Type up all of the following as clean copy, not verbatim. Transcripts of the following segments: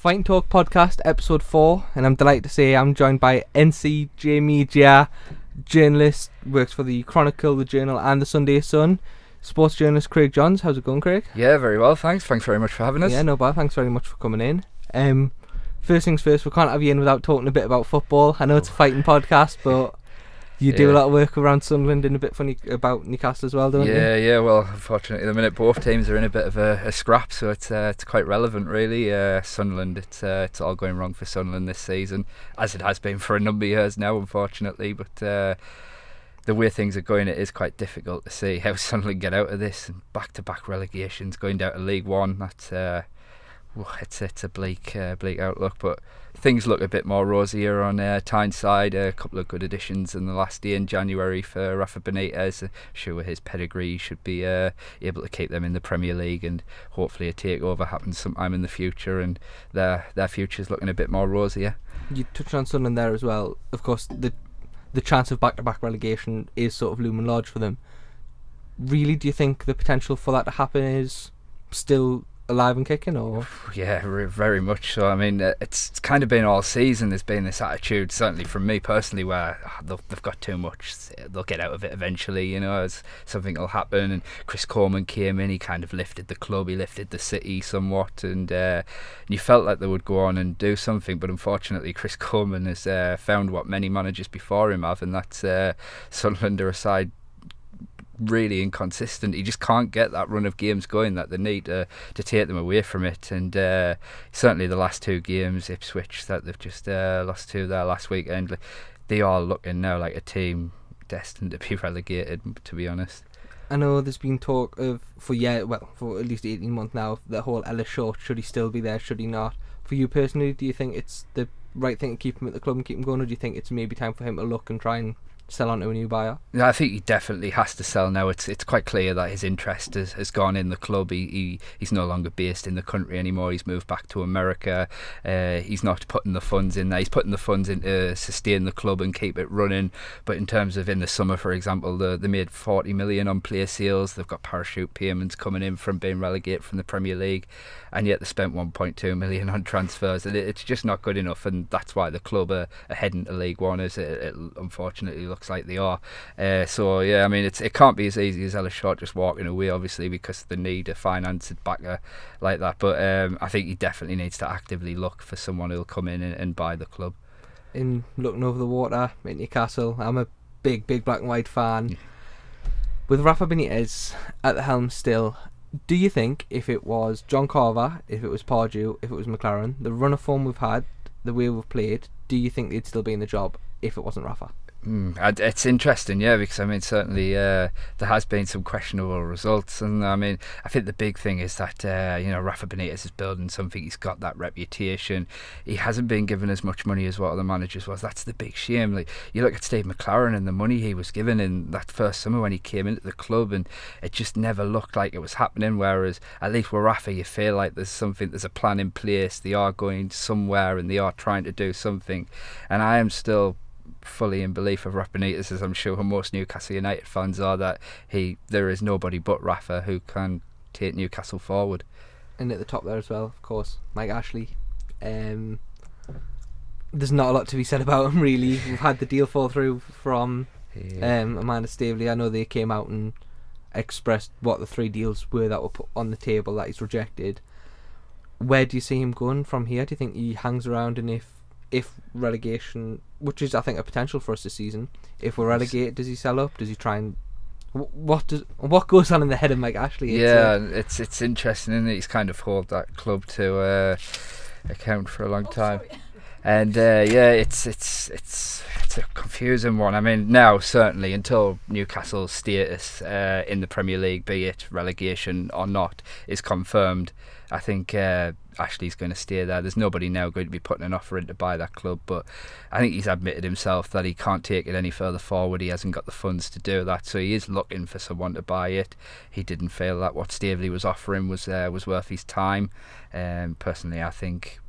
Fight Talk Podcast, episode 4, and I'm delighted to say I'm joined by NCJ Media journalist, works for the Chronicle, the Journal and the Sunday Sun, sports journalist Craig Johns. How's it going, Craig? Yeah, very well, thanks. Thanks very much for having us. Yeah, no bad. Thanks very much for coming in. First things first, we can't have you in without talking a bit about football. I know it's a fighting podcast, but you do a lot of work around Sunderland and a bit funny about Newcastle as well, don't you? Yeah. Well, unfortunately, at the minute both teams are in a bit of a scrap, so it's quite relevant, really. Sunderland, it's all going wrong for Sunderland this season, as it has been for a number of years now, unfortunately. But the way things are going, it is quite difficult to see how Sunderland get out of this. And back-to-back relegations, going down to League One. That's it's a bleak outlook, but things look a bit more rosier on Tyneside. A couple of good additions in the last day in January for Rafa Benitez. Sure, with his pedigree, he should be able to keep them in the Premier League, and hopefully a takeover happens sometime in the future, and their future's looking a bit more rosier. You touched on Sunderland there as well. Of course, the chance of back-to-back relegation is sort of looming large for them. Really, do you think the potential for that to happen is still alive and kicking? Or yeah, very much so. I mean, it's kind of been all season. There's been this attitude, certainly from me personally, where they've got too much, they'll get out of it eventually, as something will happen. And Chris Coleman came in, he kind of lifted the club, he lifted the city somewhat, and you felt like they would go on and do something, but unfortunately Chris Coleman has found what many managers before him have, and that's Sunderland are a side really inconsistent. He just can't get that run of games going that they need to take them away from it. And certainly the last two games, Ipswich, that they've just lost to there last weekend, they are looking now like a team destined to be relegated, to be honest. I know there's been talk of for at least 18 months now, the whole Ellis Short, should he still be there, should he not? For you personally, do you think it's the right thing to keep him at the club and keep him going, or do you think it's maybe time for him to look and try and sell on to a new buyer? Yeah, I think he definitely has to sell now. It's quite clear that his interest has gone in the club. He's no longer based in the country anymore. He's moved back to America. He's not putting the funds in there. He's putting the funds in to sustain the club and keep it running. But in terms of in the summer, for example, they made 40 million on player sales. They've got parachute payments coming in from being relegated from the Premier League, and yet they spent 1.2 million on transfers, and it's just not good enough. And that's why the club are heading to League One, as it unfortunately looks like they are. So yeah, I mean, it can't be as easy as Ellis Short just walking away, obviously, because they need a financed backer like that. But I think he definitely needs to actively look for someone who'll come in and buy the club. In looking over the water at Newcastle, I'm a big black and white fan. With Rafa Benitez at the helm still, do you think if it was John Carver, if it was Pardew, if it was McLaren, the run of form we've had, the way we've played, do you think they'd still be in the job if it wasn't Rafa? It's interesting, yeah, because I mean, certainly there has been some questionable results, and I mean, I think the big thing is that Rafa Benitez is building something. He's got that reputation. He hasn't been given as much money as what other managers was. That's the big shame. Like, you look at Steve McLaren and the money he was given in that first summer when he came into the club, and it just never looked like it was happening. Whereas at least with Rafa, you feel like there's a plan in place. They are going somewhere and they are trying to do something. And I am still fully in belief of Rafa Benitez, as I'm sure most Newcastle United fans are, that there is nobody but Rafa who can take Newcastle forward. And at the top there as well, of course, Mike Ashley. There's not a lot to be said about him, really. We've had the deal fall through from Amanda Staveley. I know they came out and expressed what the 3 deals were that were put on the table that he's rejected. Where do you see him going from here? Do you think he hangs around, and if relegation, which is I think a potential for us this season, if we're relegated, does he sell up? Does he try and what goes on in the head of Mike Ashley? It's interesting, isn't it? He's kind of held that club to account for a long time. And it's a confusing one. I mean, now certainly until Newcastle's status in the Premier League, be it relegation or not, is confirmed, I think Ashley's going to stay there. There's nobody now going to be putting an offer in to buy that club, but I think he's admitted himself that he can't take it any further forward. He hasn't got the funds to do that, so he is looking for someone to buy it. He didn't feel that what Staveley was offering was worth his time. Personally, I think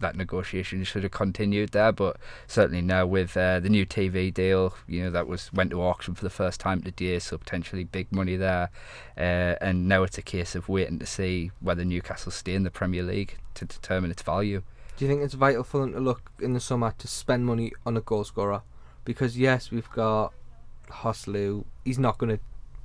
that negotiation should have continued there, but certainly now with the new TV deal, that went to auction for the first time today, so potentially big money there, and now it's a case of waiting to see whether Newcastle stay in the Premier League to determine its value. Do you think it's vital for them to look in the summer to spend money on a goal scorer? Because yes, we've got Hoslu. He's not going to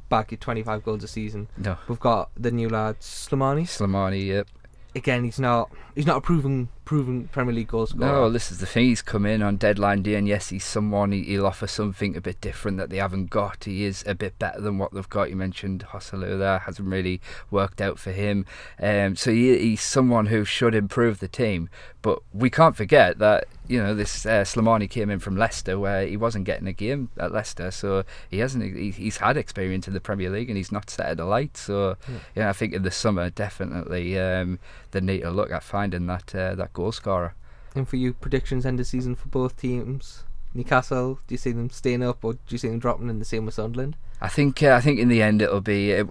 bag you 25 goals a season. No. We've got the new lad Slimani, yep. Again, he's not a proven Premier League goal scorer. No, this is the thing. He's come in on deadline day, and yes, he's someone. He'll offer something a bit different that they haven't got. He is a bit better than what they've got. You mentioned Hosselu there, hasn't really worked out for him. So he's someone who should improve the team. But we can't forget that this Slimani came in from Leicester, where he wasn't getting a game at Leicester, so he's had experience in the Premier League, and he's not set at the light. So I think in the summer definitely they need to look at finding that goal scorer. And for you, predictions end of season for both teams. Newcastle, do you see them staying up, or do you see them dropping, in the same with Sunderland? I think in the end it'll be.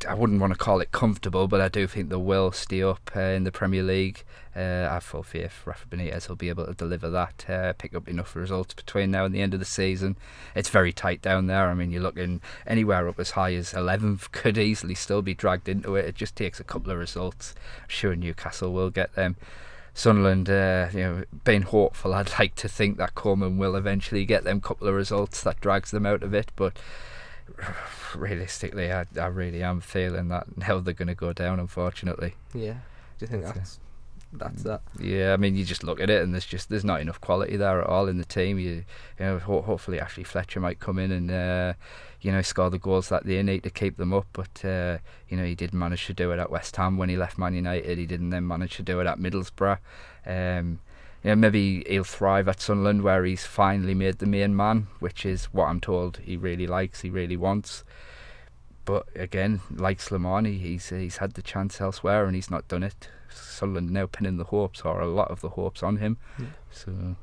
I wouldn't want to call it comfortable, but I do think they will stay up in the Premier League. I have full faith Rafa Benitez will be able to deliver that, pick up enough results between now and the end of the season. It's very tight down there. I mean, you're looking anywhere up as high as 11th could easily still be dragged into it. It just takes a couple of results. I'm sure Newcastle will get them. Sunderland, being hopeful, I'd like to think that Coleman will eventually get them couple of results that drags them out of it, but realistically, I really am feeling that now they're going to go down, unfortunately. Yeah. Do you think that's that? Yeah, I mean, you just look at it, and there's not enough quality there at all in the team. Hopefully Ashley Fletcher might come in and score the goals that they need to keep them up. But he did manage to do it at West Ham when he left Man United. He didn't then manage to do it at Middlesbrough. Maybe he'll thrive at Sunderland, where he's finally made the main man, which is what I'm told he really likes, he really wants. But again, like Slimani, he's had the chance elsewhere and he's not done it. Sunderland now pinning the hopes, or a lot of the hopes, on him. Yeah. So.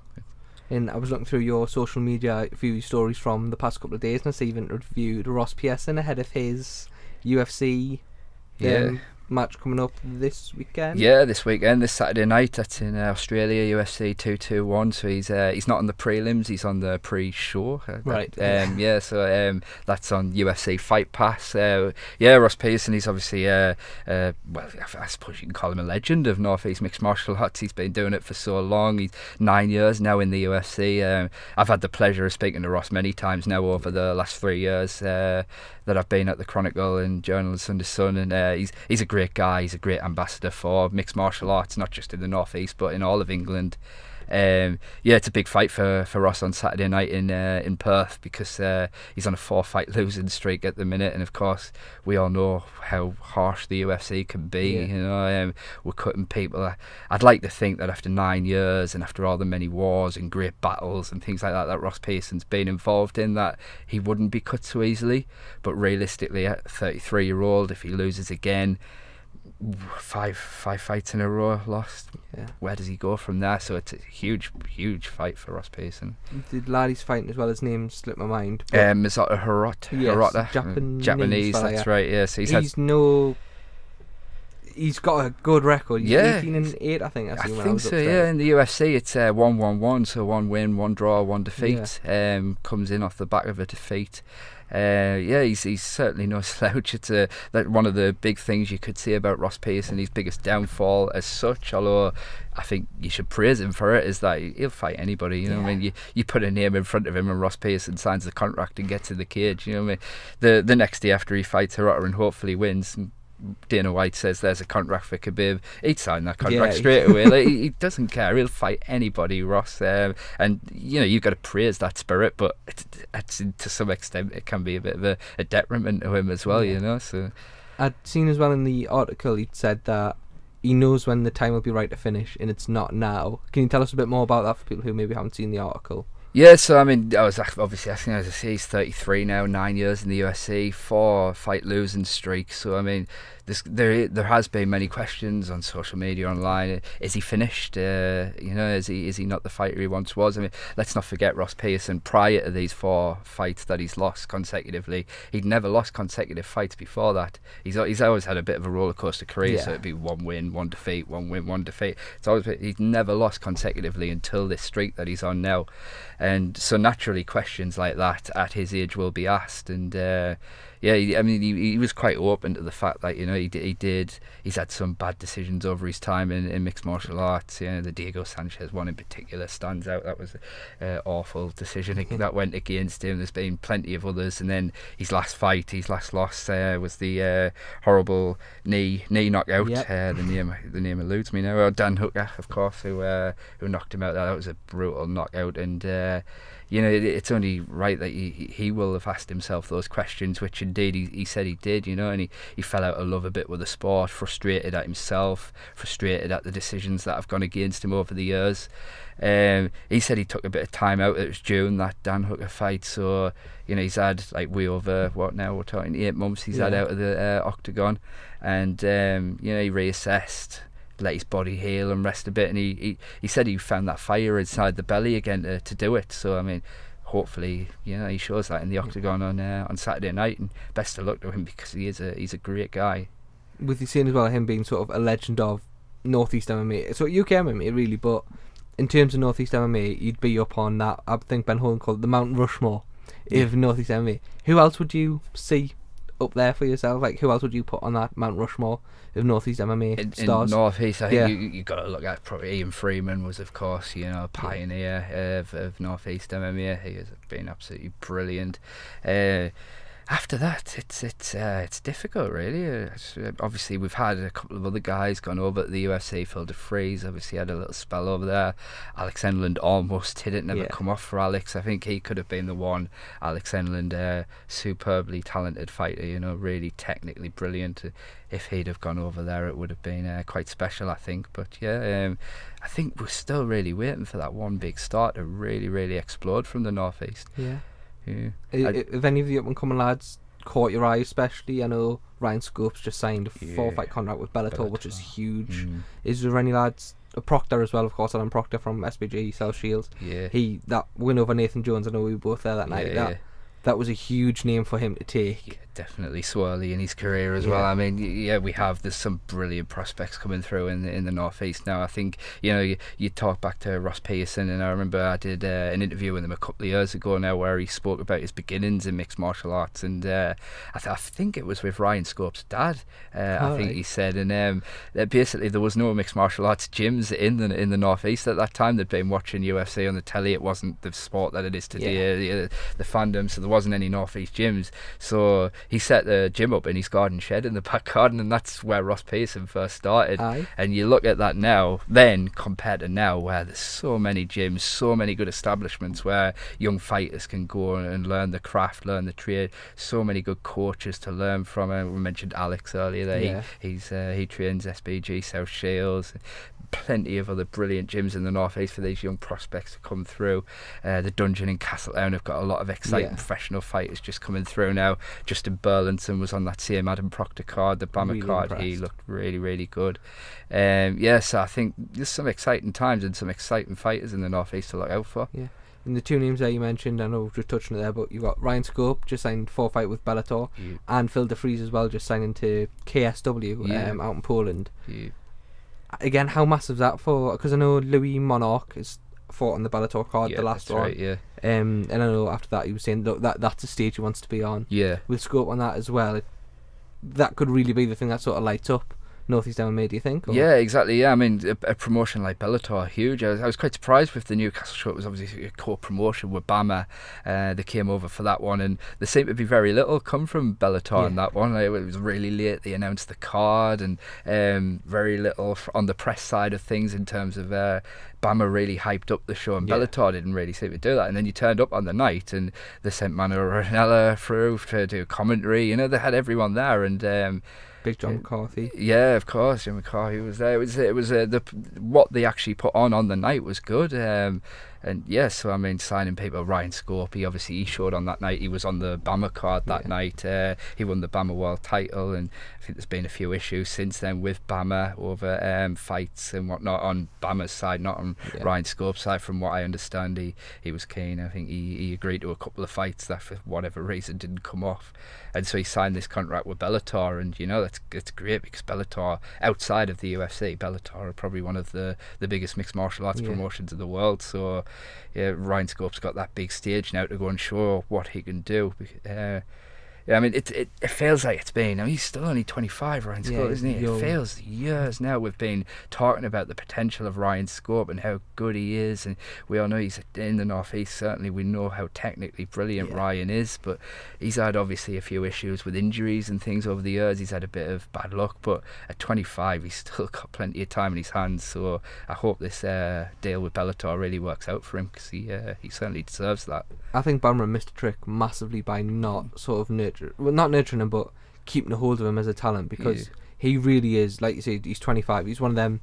And I was looking through your social media, a few stories from the past couple of days, and I see you've interviewed Ross Pearson ahead of his UFC match coming up this weekend. Yeah, this Saturday night. That's in Australia, UFC 221. So he's not on the prelims, he's on the pre-show. Right. So that's on UFC Fight Pass. Ross Pearson, he's obviously I suppose you can call him a legend of North East mixed martial arts. He's been doing it for so long. He's 9 years now in the UFC. I've had the pleasure of speaking to Ross many times now over the last 3 years that I've been at the Chronicle and Journal and Sunday Sun, and he's a great guy. He's a great ambassador for mixed martial arts, not just in the North East but in all of England. It's a big fight for Ross on Saturday night in Perth, because he's on a 4-fight losing streak at the minute, and of course we all know how harsh the UFC can be. We're cutting people. I'd like to think that after 9 years and after all the many wars and great battles and things like that Ross Pearson's been involved in, that he wouldn't be cut so easily. But realistically, at 33-year-old, if he loses again, five fights in a row lost, where does he go from there? So it's a huge fight for Ross Pearson. The lad he's fighting as well, his name slipped my mind. Misato Hirota, Japanese, that's right. Yes, he's got a good record. He's 18-8, I think. I think so. Yeah, in the UFC it's 1-1-1, so 1 win, 1 draw, 1 defeat. Comes in off the back of a defeat. He's certainly no slouch. It's that one of the big things you could say about Ross Pearson, his biggest downfall as such, although I think you should praise him for it, is that he'll fight anybody. I mean, you put a name in front of him and Ross Pearson signs the contract and gets in the cage. I mean, the next day after he fights Hirota and hopefully wins, Dana White says there's a contract for Khabib, he'd sign that contract straight away. Like, he doesn't care, he'll fight anybody, Ross. And you've got to praise that spirit, but it's to some extent it can be a bit of a detriment to him as well. So I'd seen as well in the article he'd said that he knows when the time will be right to finish, and it's not now. Can you tell us a bit more about that for people who maybe haven't seen the article? Yeah, so I mean, I was obviously asking, as I say, he's 33 now, 9 years in the UFC, 4-fight losing streak. So I mean, there has been many questions on social media, online. Is he finished? Is he not the fighter he once was? I mean, let's not forget Ross Pearson. Prior to these 4 fights that he's lost consecutively, he'd never lost consecutive fights before that. He's always had a bit of a roller coaster career. So it'd be 1 win, 1 defeat, 1 win, 1 defeat. He's never lost consecutively until this streak that he's on now. And so naturally questions like that at his age will be asked, and yeah, he was quite open to the fact that, you know, he's had some bad decisions over his time in mixed martial arts. You know, the Diego Sanchez one in particular stands out. That was an awful decision that went against him. There's been plenty of others, and then his last loss was the horrible knee knockout. Yep. The name eludes me now. Dan Hooker, of course, who knocked him out. That was a brutal knockout, and you know, it's only right that he will have asked himself those questions, which indeed he said he did, you know, and he fell out of love a bit with the sport, frustrated at himself, frustrated at the decisions that have gone against him over the years. He said he took a bit of time out. It was June, that Dan Hooker fight, so, you know, he's had, like, we're talking 8 months he's had out of the octagon, and you know, he reassessed, let his body heal and rest a bit, and he said he found that fire inside the belly again to do it. So I mean, hopefully, you know, he shows that in the octagon on Saturday night, and best of luck to him, because he's a great guy. With you saying as well him being sort of a legend of Northeast MMA, so UK MMA really, but in terms of Northeast MMA, you'd be up on that. I think Ben Holden called it the Mount Rushmore of Northeast MMA. Who else would you see up there for yourself? Like, who else would you put on that Mount Rushmore of Northeast MMA stars? In Northeast, I think you got to look at probably Ian Freeman was, of course, you know, a pioneer of Northeast MMA. He has been absolutely brilliant. After that, it's difficult, really. Obviously, we've had a couple of other guys gone over to the UFC. Phil DeFries obviously had a little spell over there. Alex Enland almost did it, never come off for Alex. I think he could have been the one. Alex Enland, superbly talented fighter, you know, really technically brilliant. If he'd have gone over there, it would have been quite special, I think. But yeah, I think we're still really waiting for that one big start to really, really explode from the Northeast. Yeah. If any of the up-and-coming lads caught your eye, especially, I know Ryan Scopes just signed a 4-fight contract with Bellator, which is huge. Is there any lads, Proctor as well, of course, Alan Proctor from SBG, South Shields. That win over Nathan Jones, I know we were both there that night. That was a huge name for him to take. Definitely swirly in his career as well. I mean, there's some brilliant prospects coming through in the Northeast now. I think, you know, you talk back to Ross Pearson, and I remember I did an interview with him a couple of years ago now where he spoke about his beginnings in mixed martial arts, and I think it was with Ryan Scope's dad. I think he said, and basically there was no mixed martial arts gyms in the Northeast at that time. They'd been watching UFC on the telly. It wasn't the sport that it is today, the fandom, so there wasn't any Northeast gyms. So he set the gym up in his garden shed in the back garden, and that's where Ross Pearson first started. And you look at that now, then compared to now, where there's so many gyms, so many good establishments where young fighters can go and learn the craft, learn the trade, so many good coaches to learn from. We mentioned Alex earlier there. He trains SBG, South Shields, plenty of other brilliant gyms in the Northeast for these young prospects to come through. The Dungeon in Castletown have got a lot of exciting professional fighters just coming through now. Justin Burlington was on that same Adam Proctor card, the Bama really card. Impressed. He looked really, really good. So I think there's some exciting times and some exciting fighters in the Northeast to look out for. Yeah. And the two names there you mentioned, I know we've just touched on it there, but you've got Ryan Scope, just signed 4-fight with Bellator, and Phil DeFries as well, just signing to KSW out in Poland. Again, how massive is that for? Because I know Louis Monarch has fought on the Bellator card, the last one. Right, and I know after that he was saying, look, that's a stage he wants to be on. With Scope on that as well, that could really be the thing that sort of lights up Northeast MMA, do you think? Or? Yeah, exactly. Yeah, I mean, a promotion like Bellator, huge. I was quite surprised with the Newcastle show. It was obviously a co-promotion with Bama. They came over for that one, and there seemed to be very little come from Bellator on that one. It was really late. They announced the card, and very little on the press side of things in terms of Bama really hyped up the show, and Bellator didn't really seem to do that. And then you turned up on the night, and they sent Manu Ranella through to do commentary. You know, they had everyone there, and Big John McCarthy. Yeah, of course, John McCarthy was there. It was what they actually put on the night was good. And yes, so I mean, signing people, Ryan Scope, he showed on that night. He was on the Bama card that night. He won the Bama World title, and I think there's been a few issues since then with Bama over fights and whatnot on Bama's side, not on Ryan Scope's side. From what I understand, he was keen. I think he agreed to a couple of fights that for whatever reason didn't come off, and so he signed this contract with Bellator. And you know, it's great, because Bellator, outside of the UFC, Bellator are probably one of the biggest mixed martial arts promotions in the world. So yeah, Ryan Scope's got that big stage now to go and show what he can do. Yeah, I mean, it feels like it's been. I mean, he's still only 25, Ryan Scope, isn't he? young. It feels years now we've been talking about the potential of Ryan Scope and how good he is, and we all know he's in the North East. Certainly, we know how technically brilliant Ryan is, but he's had obviously a few issues with injuries and things over the years. He's had a bit of bad luck, but at 25, he's still got plenty of time in his hands. So I hope this deal with Bellator really works out for him, because he certainly deserves that. I think Bamra missed a trick massively by not sort of not nurturing him, but keeping a hold of him as a talent, because he really is, like you said, he's 25. He's one of them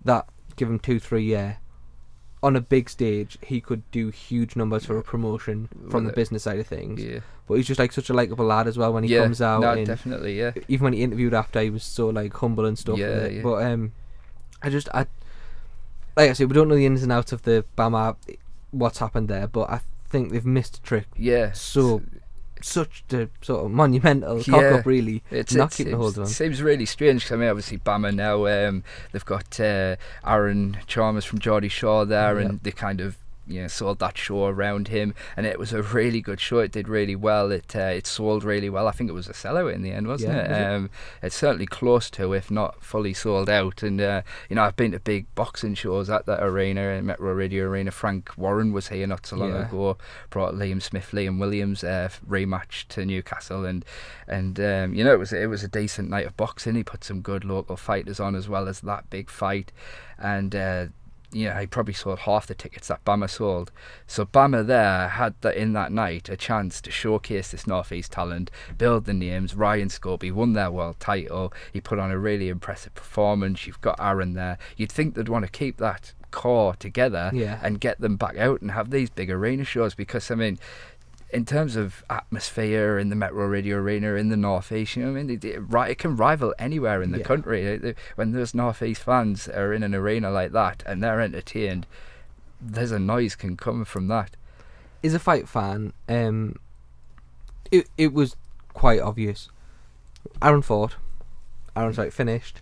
that give him 2-3 years on a big stage, he could do huge numbers for a promotion from the business side of things. Yeah. But he's just like such a likeable lad as well when he comes out. No, definitely, yeah. Even when he interviewed after, he was so like humble and stuff. Yeah. But I like I said, we don't know the ins and outs of the Bama, what's happened there, but I think they've missed a trick. Yeah. So such the sort of monumental cock up, really. It's not keeping hold of him. It seems really strange, because I mean, obviously Bama now, they've got Aaron Chalmers from Geordie Shore there, and they kind of sold that show around him, and it was a really good show. It did really well. It sold really well. I think it was a sellout in the end, wasn't it? It's certainly close to, if not fully sold out. And I've been to big boxing shows at that arena, in Metro Radio Arena. Frank Warren was here not so long ago, brought Liam Smith, Liam Williams rematch to Newcastle, and it was a decent night of boxing. He put some good local fighters on, as well as that big fight, and he probably sold half the tickets that Bama sold. So Bama there had in that night a chance to showcase this North East talent, build the names. Ryan Scope, he won their world title. He put on a really impressive performance. You've got Aaron there. You'd think they'd want to keep that core together and get them back out and have these big arena shows, because I mean, in terms of atmosphere in the Metro Radio Arena in the North East, it can rival anywhere in the country. When those North East fans are in an arena like that and they're entertained, there's a noise can come from that. As a fight fan, it was quite obvious. Aaron fought. Aaron's fight finished.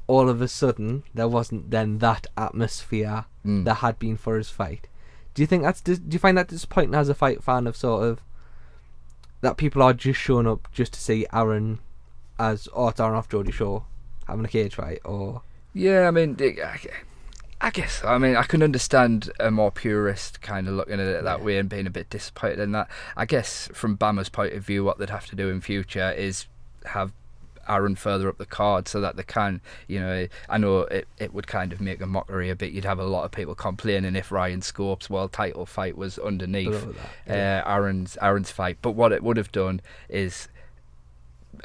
All of a sudden, there wasn't then that atmosphere there had been for his fight. Do you think do you find that disappointing as a fight fan, of sort of that people are just showing up just to see Aaron it's Aaron off Geordie Shore having a cage fight? Or I mean, I guess I can understand a more purist kind of looking at it that way and being a bit disappointed in that. I guess from Bama's point of view, what they'd have to do in future is have Aaron further up the card, so that they can, I know it would kind of make a mockery a bit. You'd have a lot of people complaining if Ryan Scope's world title fight was underneath Aaron's fight. But what it would have done is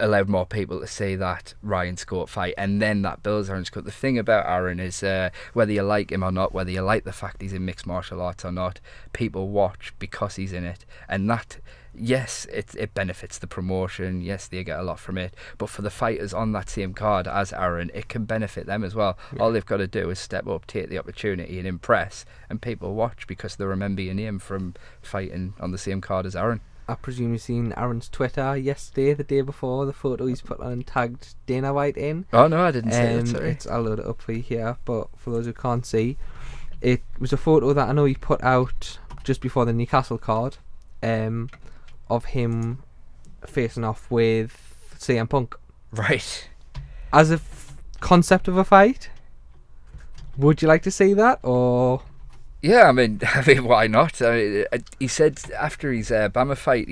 allowed more people to see that Ryan Scope fight, and then that builds Aaron Scope. The thing about Aaron is whether you like him or not, whether you like the fact he's in mixed martial arts or not, people watch because he's in it, and that, yes, it benefits the promotion. Yes, they get a lot from it, but for the fighters on that same card as Aaron, it can benefit them as well. All they've got to do is step up, take the opportunity and impress, and people watch because they remember your name from fighting on the same card as Aaron. I presume you've seen Aaron's Twitter yesterday, the day before, the photo he's put on and tagged Dana White in. Oh no, I didn't see it, sorry. I'll load it up for you here, but for those who can't see, it was a photo that I know he put out just before the Newcastle card, of him facing off with CM Punk. Right. As a concept of a fight, would you like to see that, or? Yeah, I mean, why not? He said after his Bama fight,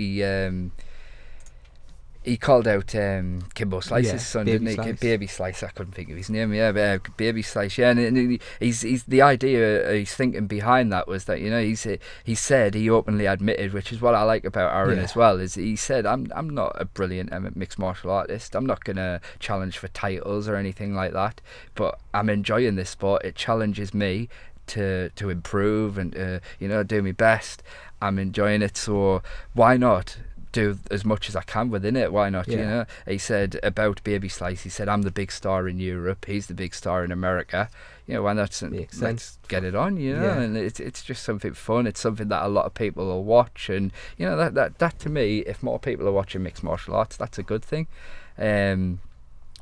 he called out Kimbo Slice's son, didn't he? Slice. Baby Slice, I couldn't think of his name. Yeah, Baby Slice. Yeah, and he's the idea he's thinking behind that was that he said, he openly admitted, which is what I like about Aaron as well, is he said, I'm not a brilliant mixed martial artist. I'm not gonna challenge for titles or anything like that, but I'm enjoying this sport. It challenges me to improve and do my best. I'm enjoying it, so why not do as much as I can within it? Why not? He said about Baby Slice, he said, I'm the big star in Europe, he's the big star in America, why not? Let's get it on, and it's just something fun. It's something that a lot of people will watch, and that to me, if more people are watching mixed martial arts, that's a good thing.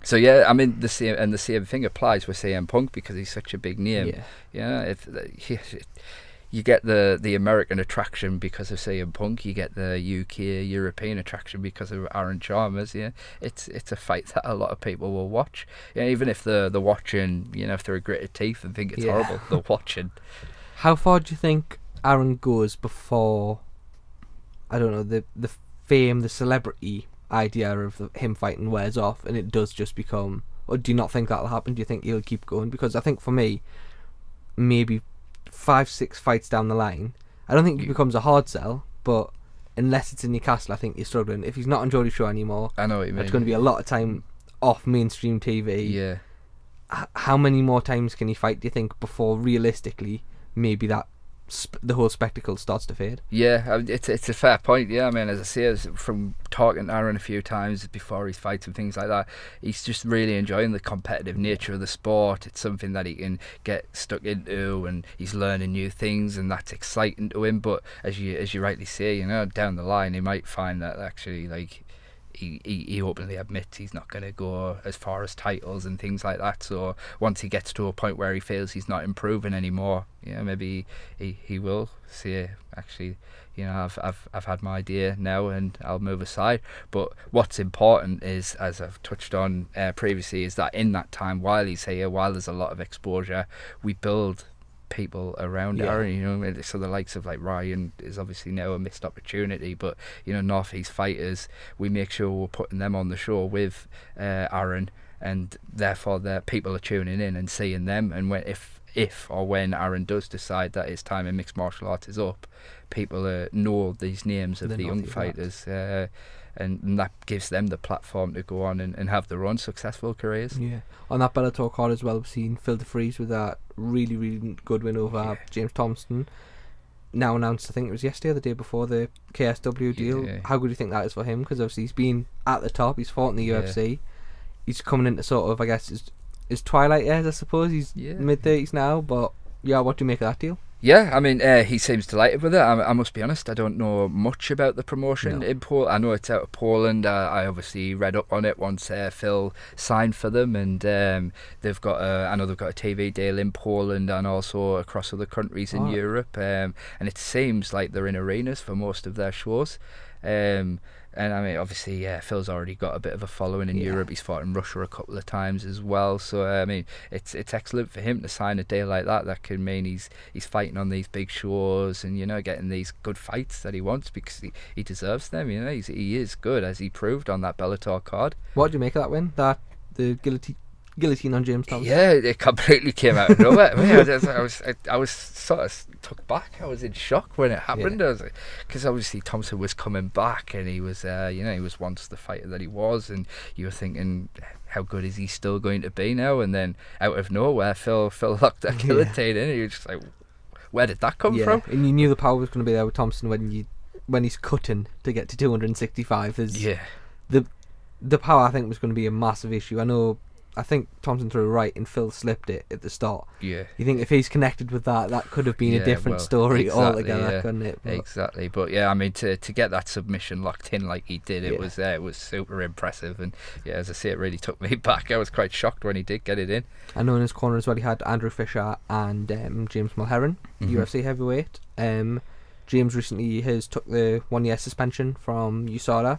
So I mean, the same thing applies with CM Punk, because he's such a big name. If you get the American attraction because of CM Punk. You get the UK European attraction because of Aaron Chalmers. Yeah, it's a fight that a lot of people will watch. Yeah, even if they're watching, if they're a gritted teeth and think it's horrible, they're watching. How far do you think Aaron goes before, I don't know, the fame, the celebrity idea of him fighting wears off and it does just become, or do you not think that'll happen? Do you think he'll keep going? Because I think for me, maybe 5-6 fights down the line, I don't think he becomes a hard sell, but unless it's in Newcastle, I think you're struggling. If he's not on Geordie Show anymore, I know what you mean. It's going to be a lot of time off mainstream TV. Yeah. How many more times can he fight, do you think, before realistically maybe that the whole spectacle starts to fade? Yeah, it's a fair point. Yeah, I mean, as I say, from talking to Aaron a few times before his fights and things like that, he's just really enjoying the competitive nature of the sport. It's something that he can get stuck into, and he's learning new things, and that's exciting to him. But as you rightly say, down the line, he might find that actually, like, he openly admits he's not going to go as far as titles and things like that. So once he gets to a point where he feels he's not improving anymore, maybe he will say, actually, I've had my idea now and I'll move aside. But what's important is, as I've touched on previously, is that in that time while he's here, while there's a lot of exposure, we build people around Aaron, so the likes of like Ryan is obviously now a missed opportunity, but North East fighters, we make sure we're putting them on the show with Aaron, and therefore the people are tuning in and seeing them, and when Aaron does decide that his time in mixed martial arts is up, people know these names of the young fighters, and that gives them the platform to go on and have their own successful careers. Yeah. On that Bellator card as well, we've seen Phil DeFries with that really, really good win over James Thompson. Now announced, I think it was yesterday or the day before, the KSW deal. Yeah. How good do you think that is for him? Because obviously he's been at the top, he's fought in the UFC. He's coming into sort of, I guess, his twilight years, I suppose. He's mid-30s now, but what do you make of that deal? Yeah, I mean, he seems delighted with it. I must be honest, I don't know much about the promotion in Poland. I know it's out of Poland. I obviously read up on it once Phil signed for them, and they've got I know they've got a TV deal in Poland and also across other countries in Europe. And it seems like they're in arenas for most of their shows. And I mean, obviously, Phil's already got a bit of a following in Europe. He's fought in Russia a couple of times as well. So I mean, it's excellent for him to sign a deal like that. That could mean he's fighting on these big shows and getting these good fights that he wants, because he deserves them. He is good, as he proved on that Bellator card. What do you make of that win? The guillotine on James Thompson? Yeah, it completely came out of nowhere. I was sort of took back. I was in shock when it happened. Because obviously Thompson was coming back, and he was, he was once the fighter that he was, and you were thinking, how good is he still going to be now? And then out of nowhere, Phil locked that guillotine in, and you're just like, where did that come from? And you knew the power was going to be there with Thompson when he's cutting to get to 265. The power, I think, was going to be a massive issue. I think Thompson threw right and Phil slipped it at the start. Yeah. You think if he's connected with that could have been a different story altogether, couldn't it? But exactly. But yeah, I mean, to get that submission locked in like he did, it was super impressive. And yeah, as I say, it really took me back. I was quite shocked when he did get it in. I know in his corner as well he had Andrew Fisher and James Mulheron, UFC heavyweight. James recently has took the 1-year suspension from USADA.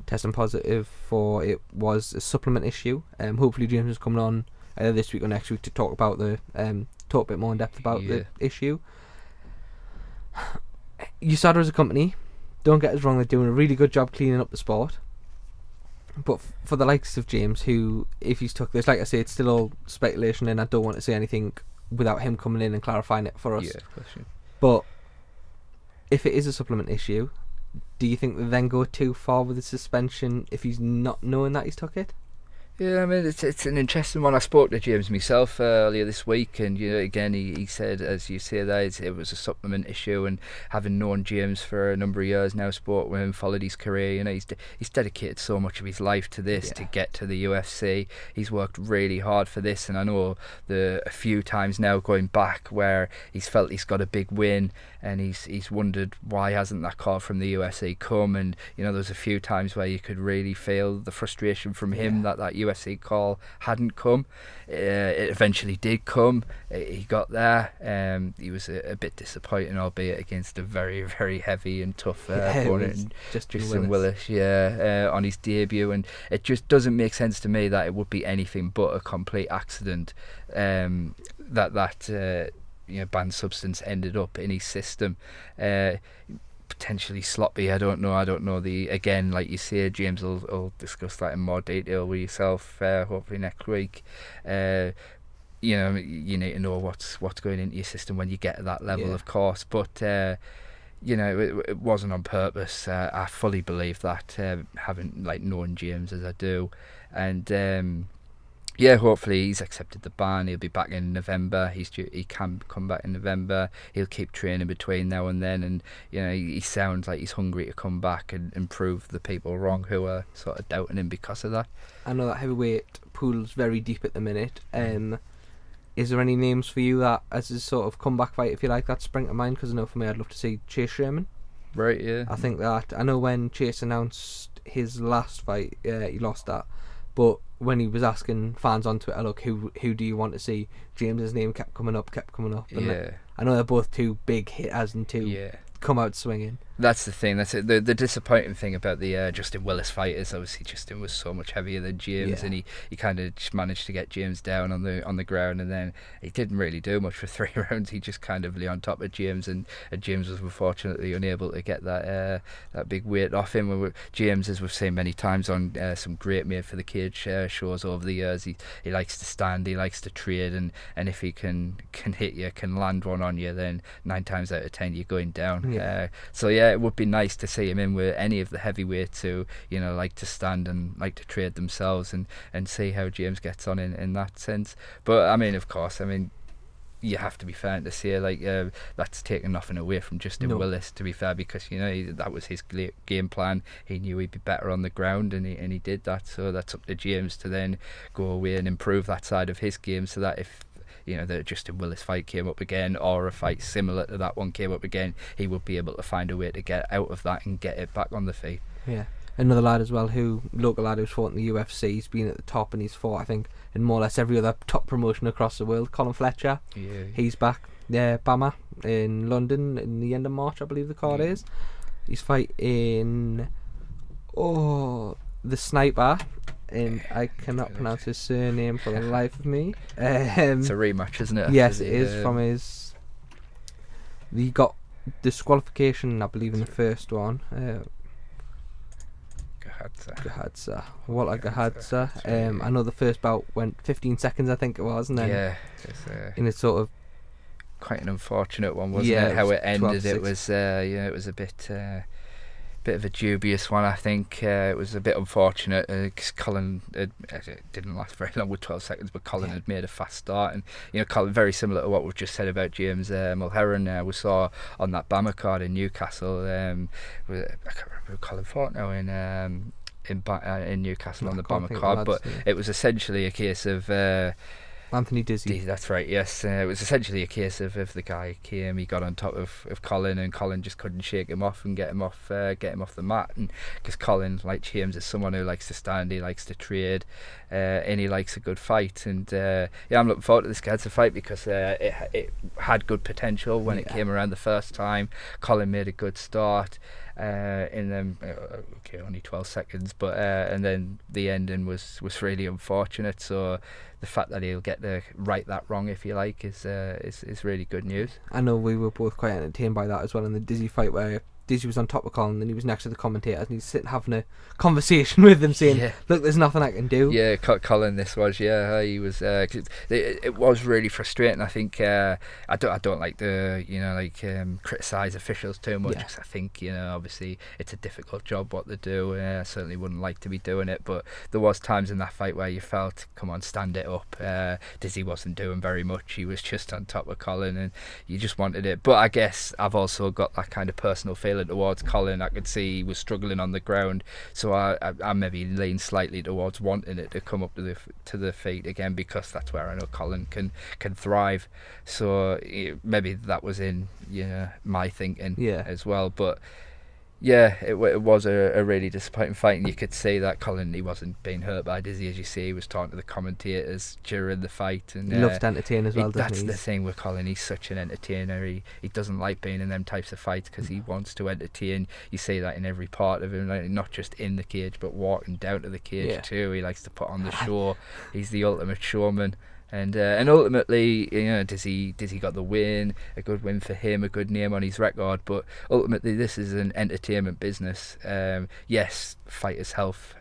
Testing positive for it was a supplement issue. Hopefully James is coming on either this week or next week to talk about talk a bit more in depth about the issue. USADA as a company, don't get us wrong, they're doing a really good job cleaning up the sport. But for the likes of James, who, if he's took this, like I say, it's still all speculation, and I don't want to say anything without him coming in and clarifying it for us. Yeah, of course, yeah. But if it is a supplement issue, do you think they then go too far with the suspension if he's not knowing that he's took it? Yeah, I mean, it's an interesting one. I spoke to James myself earlier this week, and again he said, as you say that, it was a supplement issue, and having known James for a number of years now, spoke with him, followed his career, he's dedicated so much of his life to this, to get to the UFC. He's worked really hard for this, and I know a few times now going back where he's felt he's got a big win, and he's wondered why hasn't that call from the UFC come, and there's a few times where you could really feel the frustration from him that UFC UFC call hadn't come. It eventually did come. He got there. He was a bit disappointing, albeit against a very, very heavy and tough opponent, Justin Willis. On his debut, and it just doesn't make sense to me that it would be anything but a complete accident that banned substance ended up in his system. Potentially sloppy. I don't know again, like you say, James will discuss that in more detail with yourself hopefully next week. You need to know what's going into your system when you get to that level, of course, but it wasn't on purpose. I fully believe that, having known James as I do, and hopefully he's accepted the ban. He'll be back in November. He can come back in November. He'll keep training between now and then, and he sounds like he's hungry to come back and prove the people wrong who are sort of doubting him because of that. I know that heavyweight pool's very deep at the minute. Is there any names for you that, as a sort of comeback fight, if you like, that spring to mind? Because I know for me, I'd love to see Chase Sherman. Right, yeah. I think that, I know when Chase announced his last fight, he lost that. But when he was asking fans on Twitter, look, who do you want to see? James's name kept coming up. And I know they're both two big hitters and two come out swinging. That's the thing. That's it. The disappointing thing about the Justin Willis fight is obviously Justin was so much heavier than James, and he kind of just managed to get James down on the ground, and then he didn't really do much for 3 rounds. He just kind of lay on top of James, and James was unfortunately unable to get that big weight off him. James, as we've seen many times on some great Made for the Cage shows over the years, he likes to stand, he likes to trade, and if he can hit you, can land one on you, then 9 times out of 10 you're going down. It would be nice to see him in with any of the heavyweights who like to stand and like to trade themselves, and see how James gets on in that sense. But I mean, of course, you have to be fair to say, that's taking nothing away from Justin Willis, to be fair, because that was his game plan. He knew he'd be better on the ground, and he did that. So that's up to James to then go away and improve that side of his game, so that if the Justin Willis fight came up again, or a fight similar to that one came up again, he would be able to find a way to get out of that and get it back on the feet. Yeah. Another lad as well, local lad who's fought in the UFC, he's been at the top, and he's fought, I think, in more or less every other top promotion across the world. Colin Fletcher, he's back. Bama in London in the end of March, I believe the card is. He's fighting the Sniper, and I cannot pronounce his surname for the life of me. It's a rematch, isn't it? Yes, it is from his. He got disqualification, I believe, in the first one. Gahadza. Walter Gahadza. I know the first bout went 15 seconds, I think it was, and then in a sort of quite an unfortunate one, wasn't it? How it ended, it was it was a bit of a dubious one. I think it was a bit unfortunate because Colin it didn't last very long with 12 seconds, but Colin had made a fast start, and Colin, very similar to what we've just said about James Mulheron, we saw on that Bama card in Newcastle. I can't remember who Colin fought now in Newcastle on the Bama card, but it was essentially a case of Anthony Dizzy. That's right, yes. It was essentially a case of if the guy came, he got on top of Colin, and Colin just couldn't shake him off and get him off the mat. And because Colin, like James, is someone who likes to stand, he likes to trade, and he likes a good fight. And I'm looking forward to this Gahadza fight because it had good potential when it came around the first time. Colin made a good start. In them, only 12 seconds, but and then the ending was really unfortunate. So the fact that he'll get to right that wrong, if you like, is really good news. I know we were both quite entertained by that as well in the Dizzy fight, where Dizzy was on top of Colin and he was next to the commentators and he's sitting having a conversation with them saying, look, there's nothing I can do. Yeah, Colin, this was, he was, it was really frustrating. I think, I don't like to, criticise officials too much, because I think, obviously it's a difficult job what they do. I certainly wouldn't like to be doing it, but there was times in that fight where you felt, come on, stand it up. Dizzy wasn't doing very much. He was just on top of Colin and you just wanted it. But I guess I've also got that kind of personal feeling towards Colin. I could see he was struggling on the ground, so I maybe lean slightly towards wanting it to come up to the feet again, because that's where I know Colin can thrive. So maybe that was in my thinking as well. But Yeah, it was a really disappointing fight, and you could see that Colin, he wasn't being hurt by Dizzy, as you see. He was talking to the commentators during the fight, and He loves to entertain as well, doesn't that's he? the thing with Colin. He's such an entertainer. He doesn't like being in them types of fights because he wants to entertain. You see that in every part of him, like, not just in the cage but walking down to the cage too. He likes to put on the show. He's the ultimate showman. And ultimately, Dizzy got the win, a good win for him, a good name on his record. But ultimately, this is an entertainment business. Yes, fighters' health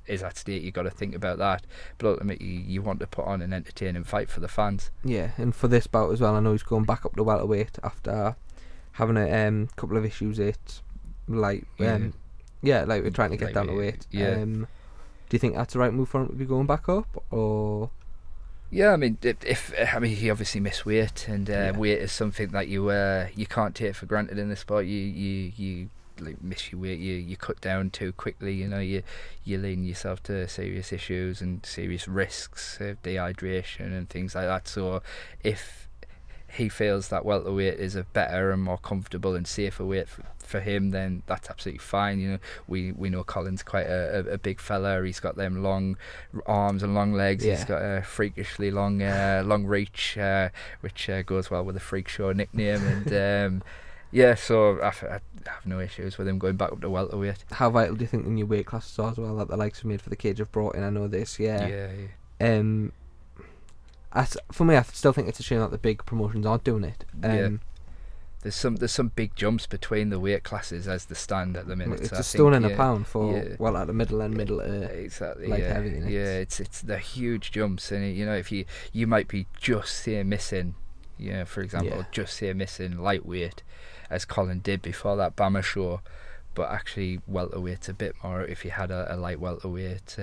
is at stake. You got to think about that. But ultimately, you want to put on an entertaining fight for the fans. Yeah, and for this bout as well, I know he's going back up to welterweight after having a couple of issues at like we're trying to get down to weight. Yeah. Do you think that's the right move for him to be going back up, or? Yeah, I mean, he obviously missed weight, and weight is something that you can't take for granted in the sport. You like miss your weight, you cut down too quickly. You're leading yourself to serious issues and serious risks of dehydration and things like that. So, if he feels that welterweight is a better and more comfortable and safer weight for him, then that's absolutely fine. We know Colin's quite a big fella. He's got them long arms and long legs. He's got a freakishly long reach, which goes well with the Freak Show nickname. And so I have no issues with him going back up to welterweight. How vital do you think the new weight classes are as well that the likes of Made for the Cage have brought in? I know this, for me, I still think it's a shame that the big promotions aren't doing it. There's some big jumps between the weight classes as they stand at the minute. It's a stone and a pound for at the middle exactly light heavy. It's the huge jumps, and if you might be just say missing, for example, just say missing lightweight, as Colin did before that Bama show, but actually welterweight's a bit more. If you had a light welterweight.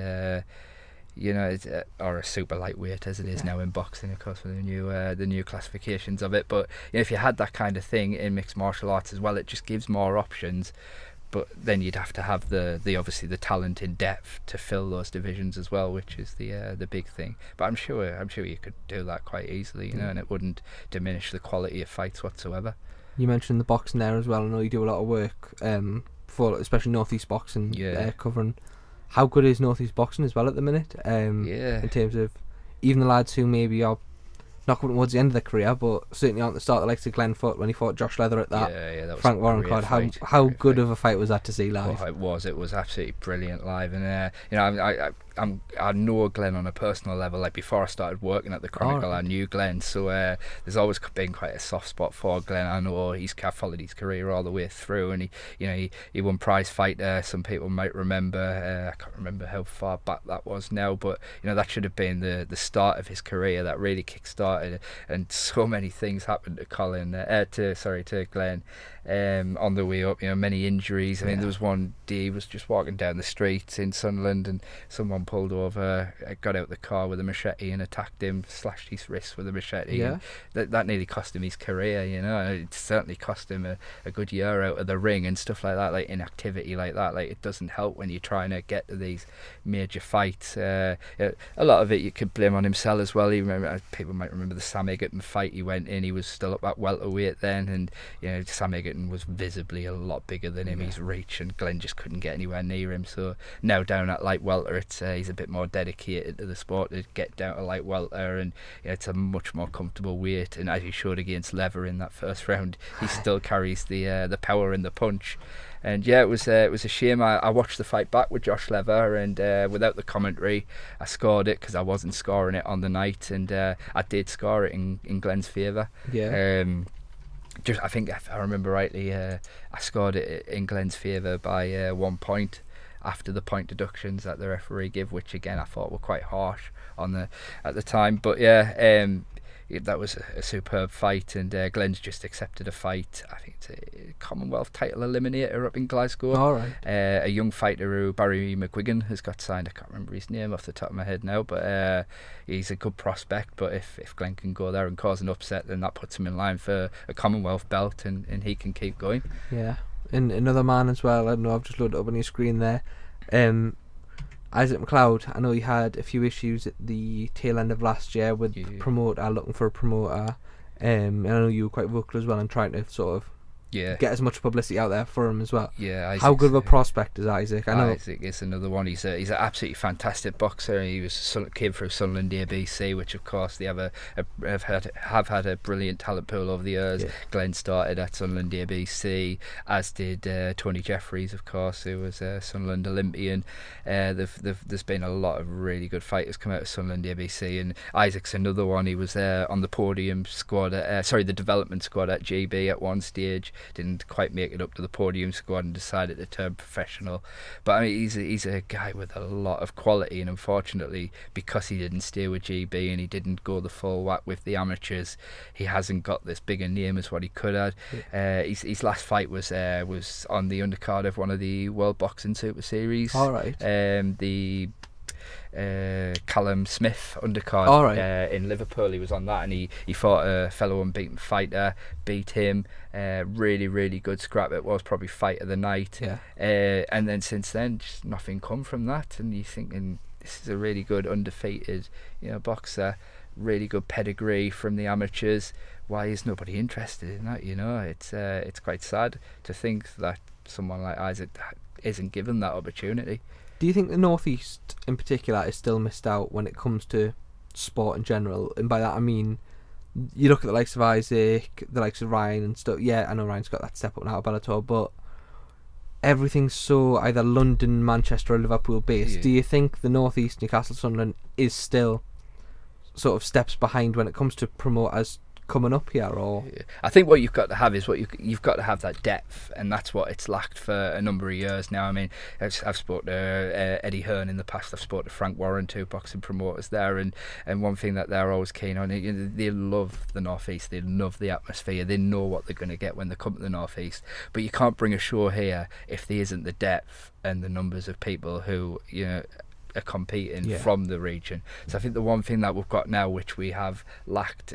Or a super lightweight as it is now in boxing, of course, with the new classifications of it. But if you had that kind of thing in mixed martial arts as well, it just gives more options. But then you'd have to have the obviously the talent in depth to fill those divisions as well, which is the big thing. But I'm sure you could do that quite easily, and it wouldn't diminish the quality of fights whatsoever. You mentioned the boxing there as well. I know you do a lot of work for especially Northeast boxing, covering. How good is Northeast boxing as well at the minute? In terms of even the lads who maybe are not coming towards the end of their career, but certainly aren't the start, like Glenn fought when he fought Josh Leather at that. That was Frank Warren card. How good of a fight was that to see live? It was absolutely brilliant live, and I know Glenn on a personal level. Like before I started working at the Chronicle, I knew Glenn, so there's always been quite a soft spot for Glenn. I know I followed his career all the way through, and he won prize fighter. Some people might remember. I can't remember how far back that was now, but that should have been the start of his career. That really kick-started, and so many things happened to to Glenn. On the way up, many injuries. I mean, there was one day he was just walking down the street in Sunderland, and someone pulled over, got out the car with a machete and attacked him, slashed his wrist with a machete. And that nearly cost him his career. It certainly cost him a good year out of the ring and stuff like that. Like inactivity like that, like it doesn't help when you're trying to get to these major fights. A lot of it you could blame on himself as well. People might remember the Sam Egerton fight he went in. He was still up at welterweight then, and Sam Egerton was visibly a lot bigger than him. His reach, and Glenn just couldn't get anywhere near him. So now down at light welter, he's a bit more dedicated to the sport to get down to light welter, and it's a much more comfortable weight. And as he showed against Lever in that first round, he still carries the power and the punch. And it was a shame. I watched the fight back with Josh Lever, and without the commentary, I scored it because I wasn't scoring it on the night, and I did score it in Glenn's favour. I think if I remember rightly, I scored it in Glenn's favour by 1 point after the point deductions that the referee gave, which again I thought were quite harsh at the time. But that was a superb fight, and Glenn's just accepted a fight. I think it's a Commonwealth title eliminator up in Glasgow. All right. A young fighter who Barry McGregor has got signed. I can't remember his name off the top of my head now, but he's a good prospect. But if Glenn can go there and cause an upset, then that puts him in line for a Commonwealth belt, and he can keep going. Yeah. And another man as well, I know I've just loaded up on your screen there, Isaac McLeod. I know he had a few issues at the tail end of last year with promoter, looking for a promoter. And I know you were quite vocal as well and trying to sort of Yeah. get as much publicity out there for him as well. Yeah, Isaac's, how good of a prospect is Isaac? I know Isaac is another one. He's an absolutely fantastic boxer. He came through Sunderland ABC, which of course they have had a brilliant talent pool over the years. Yeah. Glenn started at Sunderland ABC, as did Tony Jeffries, of course, who was a Sunderland Olympian. There's been a lot of really good fighters come out of Sunderland ABC, and Isaac's another one. He was on the podium squad, the development squad at GB at one stage. Didn't quite make it up to the podium squad and decided to turn professional. But I mean, he's a guy with a lot of quality, and unfortunately, because he didn't stay with GB and he didn't go the full whack with the amateurs, he hasn't got this bigger name as what he could have. Yeah. His last fight was on the undercard of one of the World Boxing Super Series. All right. The Callum Smith undercard. All right. In Liverpool, he was on that, and he fought a fellow unbeaten fighter, beat him. Really, really good scrap. It was probably fight of the night. Yeah. And then since then, just nothing come from that. And you're thinking, this is a really good undefeated, boxer. Really good pedigree from the amateurs. Why is nobody interested in that? It's quite sad to think that someone like Isaac isn't given that opportunity. Do you think the North East in particular is still missed out when it comes to sport in general? And by that I mean, you look at the likes of Isaac, the likes of Ryan and stuff. Yeah, I know Ryan's got that step up now at Bellator, but everything's so either London, Manchester or Liverpool based. Yeah. Do you think the North East, Newcastle, Sunderland is still sort of steps behind when it comes to promoters coming up here? Or I think what you've got to have is you've got to have that depth, and that's what it's lacked for a number of years now. I mean, I've spoken to Eddie Hearn in the past. I've spoken to Frank Warren, two boxing promoters there, and one thing that they're always keen on, they love the North East. They love the atmosphere. They know what they're going to get when they come to the North East. But you can't bring a show here if there isn't the depth and the numbers of people who are competing from the region. So I think the one thing that we've got now, which we have lacked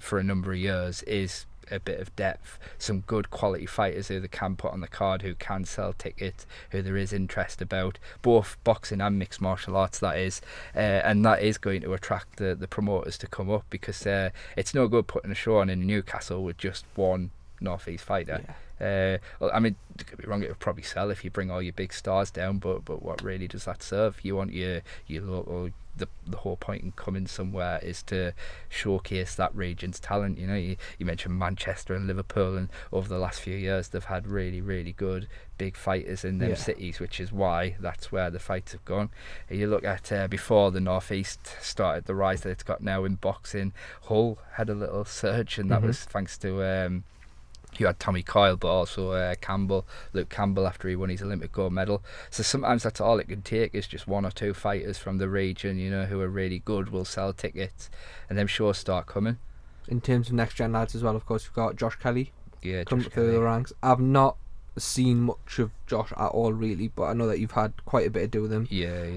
for a number of years, is a bit of depth, some good quality fighters who they can put on the card, who can sell tickets, who there is interest about, both boxing and mixed martial arts, that is, and that is going to attract the promoters to come up, because it's no good putting a show on in Newcastle with just one North East fighter. Well, I mean, don't get me wrong, it would probably sell if you bring all your big stars down, but what really does that serve? You want your local. The whole point in coming somewhere is to showcase that region's talent. You mentioned Manchester and Liverpool, and over the last few years they've had really, really good big fighters in them cities, which is why that's where the fights have gone. You look at before the North East started the rise that it's got now in boxing, Hull had a little surge, and that was thanks to you had Tommy Coyle, but also Luke Campbell, after he won his Olympic gold medal. So sometimes that's all it can take, is just one or two fighters from the region, who are really good, will sell tickets, and them shows start coming. In terms of next gen lads as well, of course, we've got Josh Kelly coming through the ranks. I've not seen much of Josh at all really, but I know that you've had quite a bit to do with him,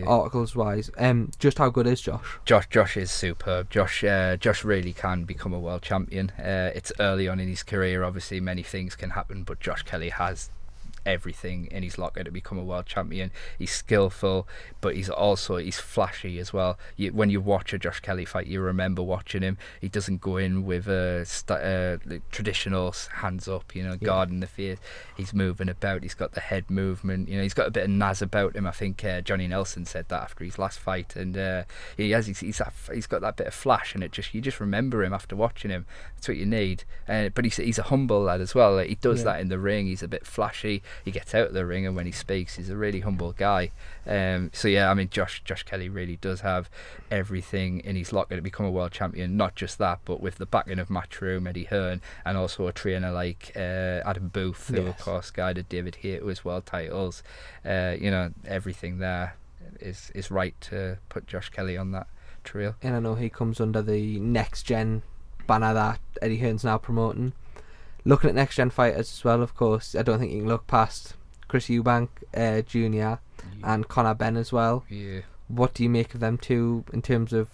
articles wise. Just how good is Josh? Josh is superb. Josh really can become a world champion. It's early on in his career, obviously many things can happen, but Josh Kelly has everything in his locker to become a world champion. He's skillful, but he's flashy as well. When you watch a Josh Kelly fight, you remember watching him. He doesn't go in with traditional hands up, guarding the face. He's moving about. He's got the head movement. He's got a bit of naz about him. I think Johnny Nelson said that after his last fight, and he's got that bit of flash, and you just remember him after watching him. That's what you need. But he's a humble lad as well. He does that in the ring. He's a bit flashy. He gets out of the ring, and when he speaks, he's a really humble guy. I mean, Josh Kelly really does have everything in his locker to become a world champion. Not just that, but with the backing of Matchroom, Eddie Hearn, and also a trainer like Adam Booth, who of course guided David Hay to his world titles. Everything there is right to put Josh Kelly on that trail. And I know he comes under the next gen banner that Eddie Hearn's now promoting. Looking at next gen fighters as well, of course, I don't think you can look past Chris Eubank Jr. and Conor Benn as well. What do you make of them two in terms of,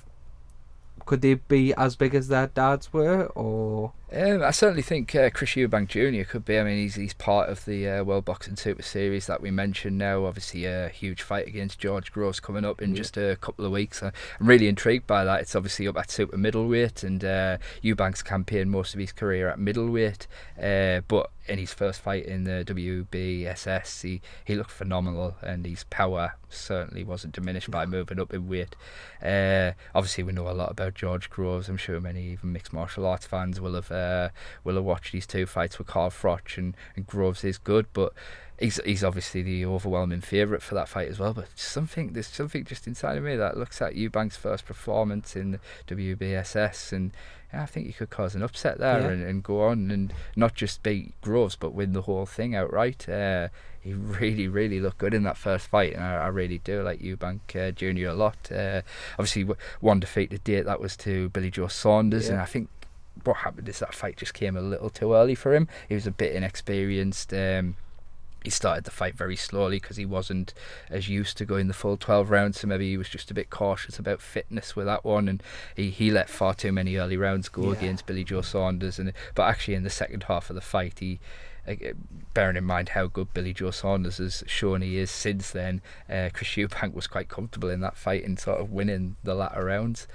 could they be as big as their dads were, or I certainly think Chris Eubank Jr. could be. I mean, he's part of the World Boxing Super Series that we mentioned now. Obviously, a huge fight against George Groves coming up in just a couple of weeks. I'm really intrigued by that. It's obviously up at super middleweight, and Eubank's campaigned most of his career at middleweight, but in his first fight in the WBSS, he looked phenomenal, and his power certainly wasn't diminished by moving up in weight. Obviously, we know a lot about George Groves. I'm sure many even mixed martial arts fans will have watched these two fights with Carl Froch, and Groves is good, but he's obviously the overwhelming favourite for that fight as well. But there's something just inside of me that looks at Eubank's first performance in the WBSS, and I think he could cause an upset there and go on and not just beat Groves but win the whole thing outright. He really, really looked good in that first fight, and I really do like Eubank Jr. a lot. Obviously, one defeat to date, that was to Billy Joe Saunders, and I think what happened is that fight just came a little too early for him. He was a bit inexperienced. He started the fight very slowly because he wasn't as used to going the full 12 rounds, so maybe he was just a bit cautious about fitness with that one, and he let far too many early rounds go against Billy Joe Saunders. But actually in the second half of the fight, bearing in mind how good Billy Joe Saunders has shown he is since then, Chris Eubank was quite comfortable in that fight and sort of winning the latter rounds.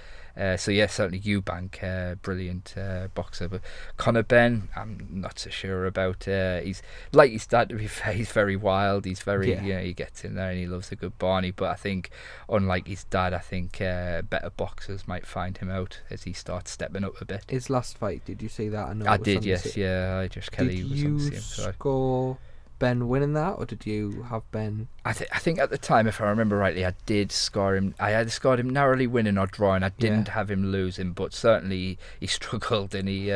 So yeah, certainly Eubank, brilliant boxer. But Conor Benn, I'm not so sure about. He's like his dad, to be fair. He's very wild. He's very, he gets in there and he loves a good Barney. But I think, unlike his dad, I think better boxers might find him out as he starts stepping up a bit. His last fight, did you see that? I did, yes, yeah. Josh Kelly was on the same side. Did you score Ben winning that, or did you have Ben? I think at the time, if I remember rightly, I did score him. I either scored him narrowly winning or drawing. I didn't have him losing, but certainly he struggled and he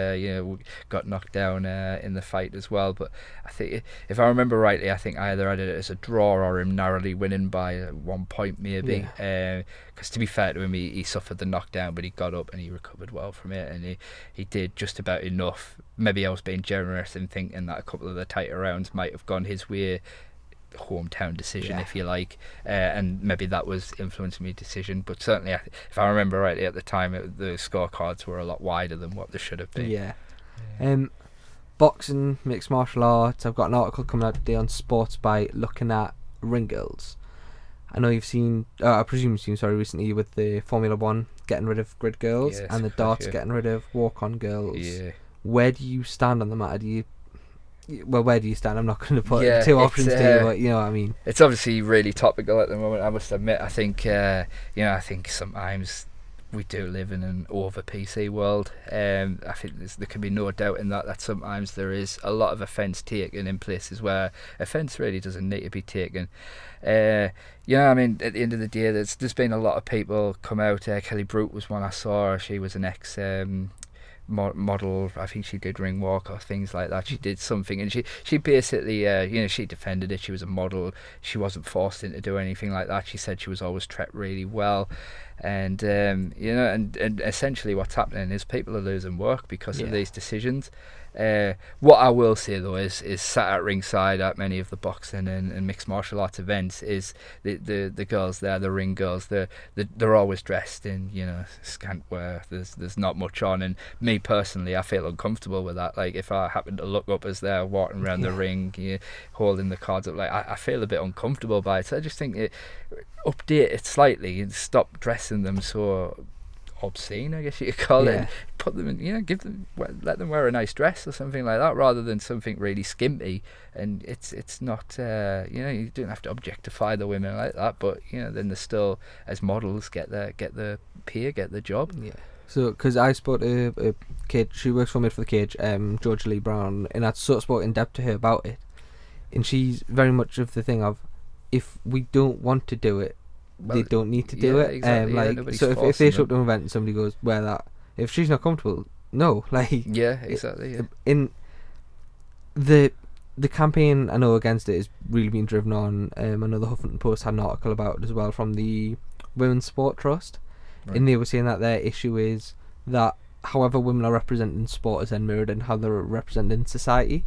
got knocked down in the fight as well. But I think, if I remember rightly, I think I either had it as a draw or him narrowly winning by 1 point maybe. Because to be fair to him, he suffered the knockdown, but he got up and he recovered well from it, and he did just about enough. Maybe I was being generous in thinking that a couple of the tighter rounds might have gone his way, hometown decision if you like, and maybe that was influencing my decision. But certainly, if I remember rightly at the time, the scorecards were a lot wider than what they should have been. Boxing, mixed martial arts. I've got an article coming out today on Sports by looking at ring girls. I know you've seen, I presume you've seen, recently with the Formula 1 getting rid of grid girls and the darts getting rid of walk-on girls. Where do you stand on the matter? Where do you stand? I'm not going to put two options to you, but you know what I mean. It's obviously really topical at the moment, I must admit. I think, I think sometimes we do live in an over PC world. I think there can be no doubt in that sometimes there is a lot of offence taken in places where offence really doesn't need to be taken. I mean, at the end of the day, there's been a lot of people come out. Kelly Brute was one I saw. She was an ex model. I think she did ring walk or things like that. She did something, and she basically she defended it. She was a model. She wasn't forced into do anything like that. She said she was always treated really well, and and essentially what's happening is people are losing work because of these decisions. What I will say though is sat at ringside at many of the boxing and mixed martial arts events is the girls there, the ring girls, they're always dressed in scant wear. There's not much on, and me personally, I feel uncomfortable with that. Like if I happen to look up as they're walking around the ring, holding the cards up, like I feel a bit uncomfortable by it. So I just think update it slightly and stop dressing them so obscene, I guess you could call it. Put them in, let them wear a nice dress or something like that, rather than something really skimpy. And it's not, you don't have to objectify the women like that, but then they're still, as models, get the pay, get the job. So, because I spoke to a kid, she works for me for the Cage, Georgia Lee Brown, and I sort of spoke in depth to her about it, and she's very much of the thing of, if we don't want to do it, they don't need to do it. Exactly. So if they show up to an event and somebody goes, wear that, if she's not comfortable, no. Exactly. In the campaign, I know, against it is really being driven on. I know the Huffington Post had an article about it as well from the Women's Sport Trust, and they were saying that their issue is that however women are represented in sport is then mirrored in how they're represented in society.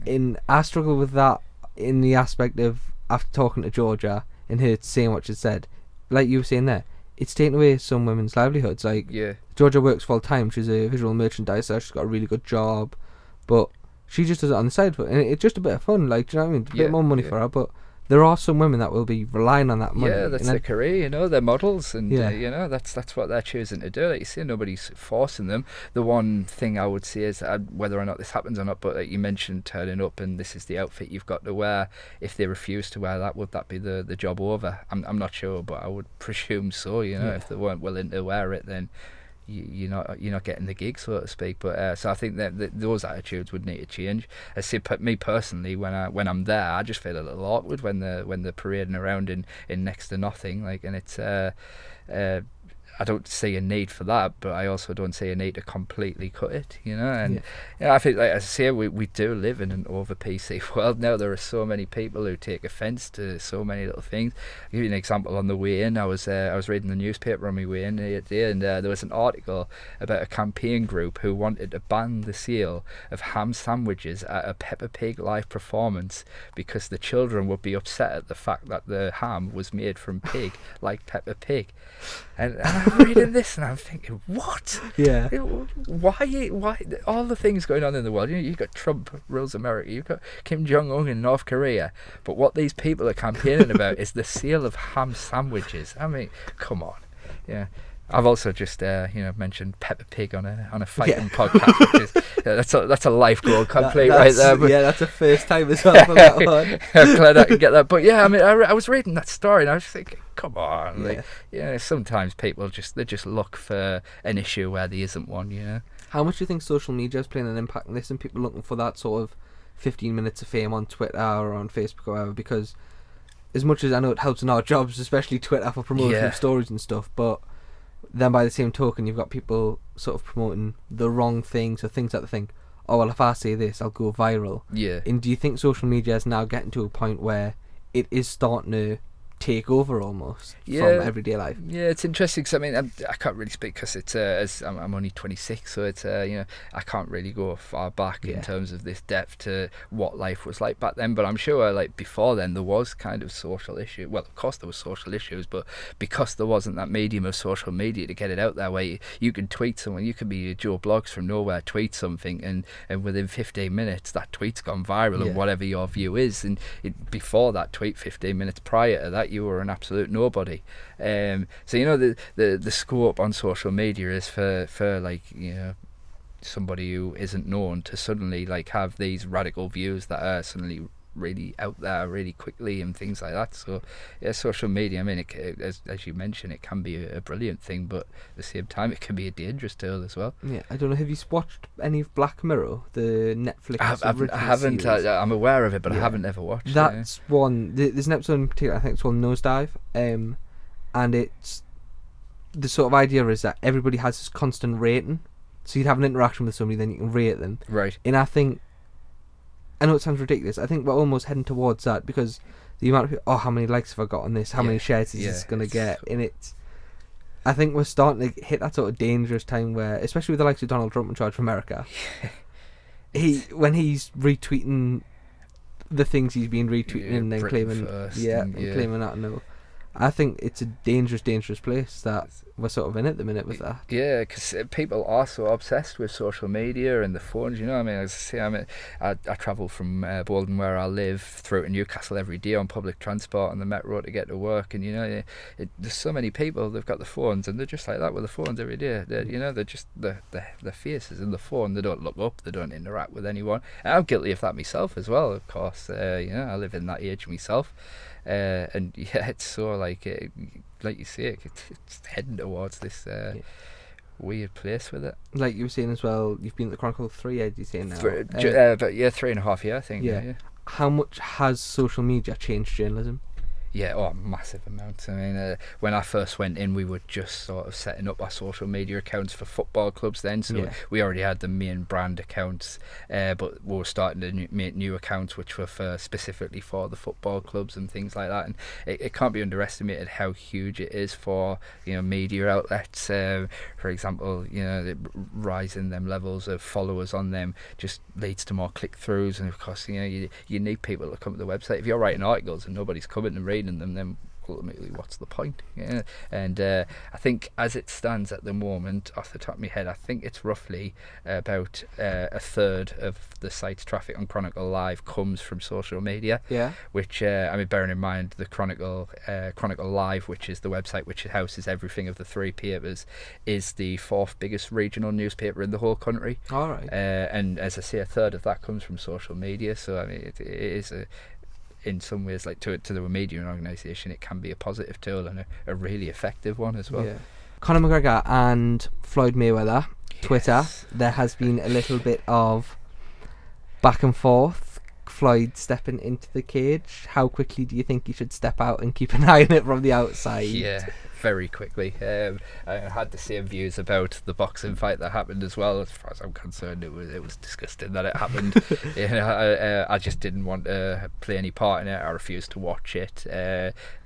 And I struggle with that in the aspect of, after talking to Georgia and her saying what she said, like you were saying there, it's taken away some women's livelihoods. Like, Yeah. Georgia works full time. She's a visual merchandiser. She's got a really good job, but she just does it on the side, and it's just a bit of fun. Like, do you know what I mean? A bit more money for her, but there are some women that will be relying on that money. Yeah, that's their career, you know, they're models, and Yeah. that's what they're choosing to do. Like you say, nobody's forcing them. The one thing I would say is whether or not this happens or not, but like you mentioned turning up and this is the outfit you've got to wear. If they refuse to wear that, would that be the job over? I'm not sure, but I would presume so. You know, Yeah. if they weren't willing to wear it, then you're not getting the gig, so to speak. But so I think that those attitudes would need to change. I see, me personally, when I'm there, I just feel a little awkward when they're parading around in next to nothing, like, and it's I don't see a need for that, but I also don't see a need to completely cut it, you know. And I think, like I say, we do live in an over PC world now. There are so many people who take offence to so many little things. I'll give you an example. On the way in, I was reading the newspaper on my way in the other day, and there was an article about a campaign group who wanted to ban the sale of ham sandwiches at a Peppa Pig live performance because the children would be upset at the fact that the ham was made from pig, like Peppa Pig. And I'm reading this and I'm thinking, what? Yeah. Why? All the things going on in the world. You've got Trump rules America. You've got Kim Jong-un in North Korea. But what these people are campaigning about is the sale of ham sandwiches. I mean, come on. Yeah. I've also just mentioned Peppa Pig on a fighting podcast, which is that's a life goal complete right there. But yeah, that's a first time as well for that one. I'm glad I can get that. But yeah, I mean, I was reading that story and I was thinking, come on, sometimes people just look for an issue where there isn't one, you know. How much do you think social media is playing an impact on this, and people looking for that sort of 15 minutes of fame on Twitter or on Facebook or whatever? Because as much as I know it helps in our jobs, especially Twitter for promoting of stories and stuff, but then by the same token, you've got people sort of promoting the wrong things, or things that they think, oh, well, if I say this, I'll go viral. Yeah. And do you think social media is now getting to a point where it is starting to take over almost from everyday life? Yeah, it's interesting because I mean I can't really speak because it's as I'm only 26, so it's I can't really go far back in terms of this depth to what life was like back then. But I'm sure like before then there was kind of social issue. Well, of course there was social issues, but because there wasn't that medium of social media to get it out there, where you can tweet someone, you could be Joe Blogs from nowhere, tweet something, and within 15 minutes that tweet's gone viral, and whatever your view is, and before that tweet, 15 minutes prior to that, you were an absolute nobody. So the scope on social media is for like somebody who isn't known to suddenly like have these radical views that are suddenly really out there really quickly and things like that. So yeah, social media, I mean, as you mentioned, it can be a brilliant thing, but at the same time it can be a dangerous tool as well. Yeah, I don't know, have you watched any of Black Mirror, the Netflix I haven't series? I'm aware of it, but I haven't ever watched That's one, there's an episode in particular, I think it's called Nosedive, and it's the sort of idea is that everybody has this constant rating, so you'd have an interaction with somebody, then you can rate them, right? And I know it sounds ridiculous. I think we're almost heading towards that, because the amount of people, how many likes have I got on this? How many shares is this going to get? And I think we're starting to hit that sort of dangerous time where, especially with the likes of Donald Trump in charge of America, when he's retweeting the things he's been retweeting and then claiming, claiming that. No, I think it's a dangerous, dangerous place that we're sort of in at the minute with that. Yeah, because people are so obsessed with social media and the phones, you know. I mean, as I say, I travel from Bolton, where I live, through to Newcastle every day on public transport and the metro to get to work, and there's so many people, they've got the phones and they're just like that with the phones every day. They're just their faces in the phone. They don't look up, they don't interact with anyone. And I'm guilty of that myself as well, of course. I live in that age myself. And it's so like you say, it's heading towards this weird place with it. Like you were saying as well, you've been at the Chronicle 3 years, you say now. But 3.5 years, I think. Yeah. How much has social media changed journalism? Yeah, a massive amount. I mean, when I first went in, we were just sort of setting up our social media accounts for football clubs then, so we already had the main brand accounts, but we were starting to make new accounts which were specifically for the football clubs and things like that. And it can't be underestimated how huge it is for media outlets. For example, the rise in them levels of followers on them just leads to more click-throughs, and of course you need people to come to the website. If you're writing articles and nobody's coming and reading them, then ultimately, what's the point? Yeah. And I think as it stands at the moment, off the top of my head, I think it's roughly about a third of the site's traffic on Chronicle Live comes from social media. Yeah. Which, I mean, bearing in mind the Chronicle Live, which is the website which houses everything of the three papers, is the fourth biggest regional newspaper in the whole country. All right. And as I say, a third of that comes from social media. So I mean, it is in some ways, like to the media organisation, it can be a positive tool and a really effective one as well. Yeah. Conor McGregor and Floyd Mayweather, Twitter. There has been a little bit of back and forth. Floyd stepping into the cage. How quickly do you think he should step out and keep an eye on it from the outside? Yeah, very quickly. I had the same views about the boxing fight that happened as well. As far as I'm concerned, it was disgusting that it happened. I just didn't want to play any part in it. I refused to watch it.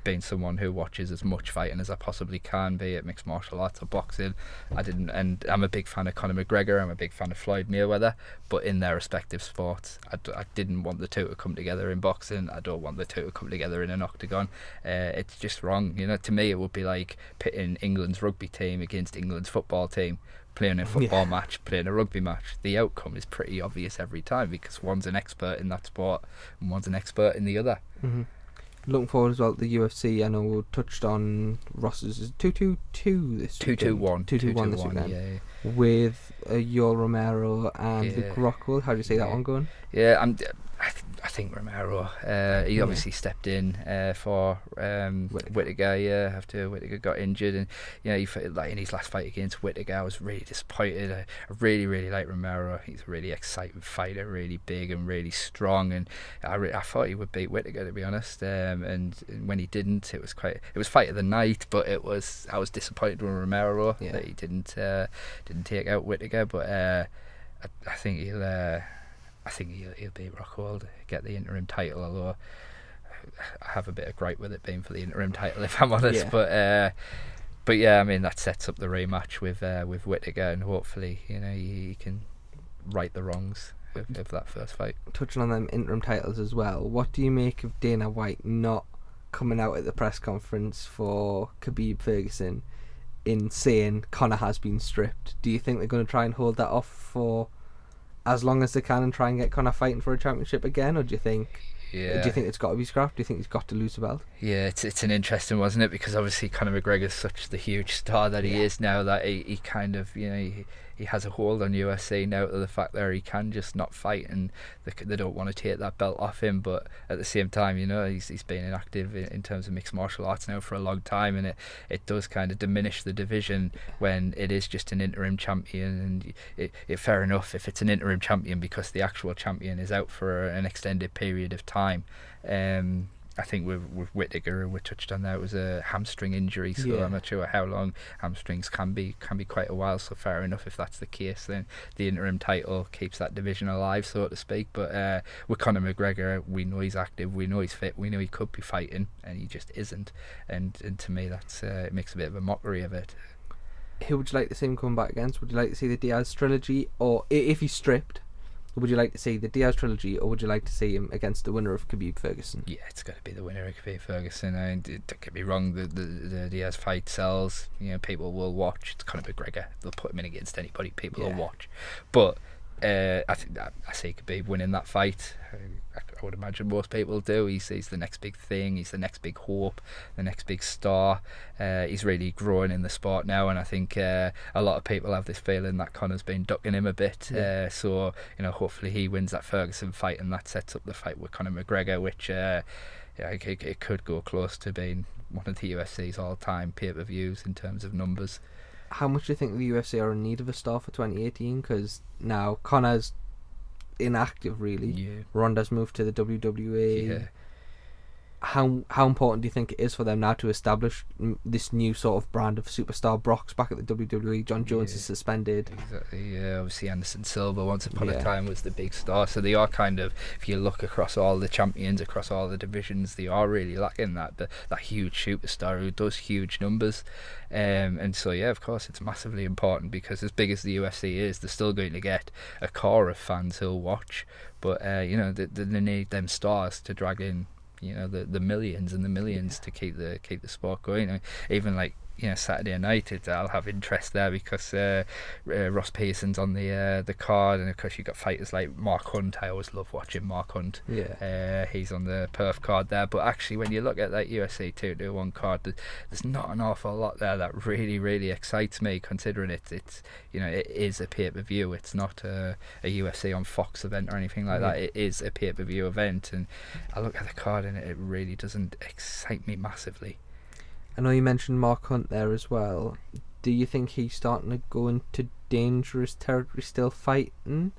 Being someone who watches as much fighting as I possibly can, be it mixed martial arts or boxing, I didn't. And I'm a big fan of Conor McGregor. I'm a big fan of Floyd Mayweather. But in their respective sports, I didn't want the two to come together in boxing. I don't want the two to come together in an octagon. It's just wrong. To me, it would be like pitting England's rugby team against England's football team, playing a football match, playing a rugby match. The outcome is pretty obvious every time because one's an expert in that sport and one's an expert in the other. Mm-hmm. Looking forward as well to the UFC. I know we touched on Ross's 222 this weekend. 221. 221 this weekend. Yeah. With Yoel Romero and Luke Rockhold. How do you see that one going? Yeah, I think Romero. He obviously stepped in for Whittaker. Yeah, after Whittaker got injured, and he felt like in his last fight against Whittaker, I was really disappointed. I really like Romero. He's a really exciting fighter, really big and really strong, and I thought he would beat Whittaker, to be honest. And when he didn't, it was fight of the night. But I was disappointed with Romero that he didn't take out Whittaker. But I think he'll beat Rockhold, get the interim title, although I have a bit of gripe with it being for the interim title, if I'm honest. But yeah, I mean, that sets up the rematch with Whittaker, and hopefully he can right the wrongs of that first fight. Touching on them interim titles as well, what do you make of Dana White not coming out at the press conference for Khabib Ferguson in saying Conor has been stripped? Do you think they're going to try and hold that off for as long as they can and try and get Conor fighting for a championship again, or do you think it's got to be scrapped? Do you think he's got to lose the belt? Yeah, it's an interesting one, isn't it? Because obviously Conor McGregor's such the huge star that he is now, that he kind of he has a hold on UFC now, to the fact that he can just not fight, and they don't want to take that belt off him. But at the same time, he's been inactive in terms of mixed martial arts now for a long time, and it does kind of diminish the division when it is just an interim champion. And fair enough if it's an interim champion because the actual champion is out for an extended period of time. I think with Whittaker, we touched on that, it was a hamstring injury, so I'm not sure how long. Hamstrings can be quite a while, so fair enough if that's the case. Then the interim title keeps that division alive, so to speak. But with Conor McGregor, we know he's active, we know he's fit, we know he could be fighting, and he just isn't. And to me, that's it makes a bit of a mockery of it. Who would you like to see him come back against? Would you like to see the Diaz trilogy, or if he's stripped, would you like to see the Diaz trilogy, or would you like to see him against the winner of Khabib Ferguson? Yeah, it's got to be the winner of Khabib Ferguson. And don't get me wrong, the Diaz fight sells. People will watch. It's Conor McGregor. They'll put him in against anybody. People will watch. But I see Khabib winning that fight. I would imagine most people do. He's the next big thing. He's the next big hope, the next big star. He's really growing in the sport now, and I think a lot of people have this feeling that Conor's been ducking him a bit. So hopefully he wins that Ferguson fight, and that sets up the fight with Conor McGregor, which it could go close to being one of the UFC's all-time pay-per-views in terms of numbers. How much do you think the UFC are in need of a star for 2018? Because now Conor's inactive, really. Ronda's moved to the WWE. How important do you think it is for them now to establish this new sort of brand of superstar? Brock's back at the WWE. John Jones is suspended. Exactly. Obviously Anderson Silva once upon a time was the big star. So they are kind of, if you look across all the champions, across all the divisions, they are really lacking that huge superstar who does huge numbers. And so of course it's massively important, because as big as the UFC is, they're still going to get a core of fans who'll watch. But they need them stars to drag in the millions and the millions to keep the sport going. I mean, even like Saturday night, I'll have interest there because Ross Pearson's on the card, and of course you've got fighters like Mark Hunt. I always love watching Mark Hunt. He's on the Perth card there, but actually when you look at that UFC 221 card, there's not an awful lot there that really excites me, considering it is a pay-per-view. It's not a UFC on Fox event or anything like that. It is a pay-per-view event, and I look at the card and it really doesn't excite me massively. I know you mentioned Mark Hunt there as well. Do you think he's starting to go into dangerous territory still fighting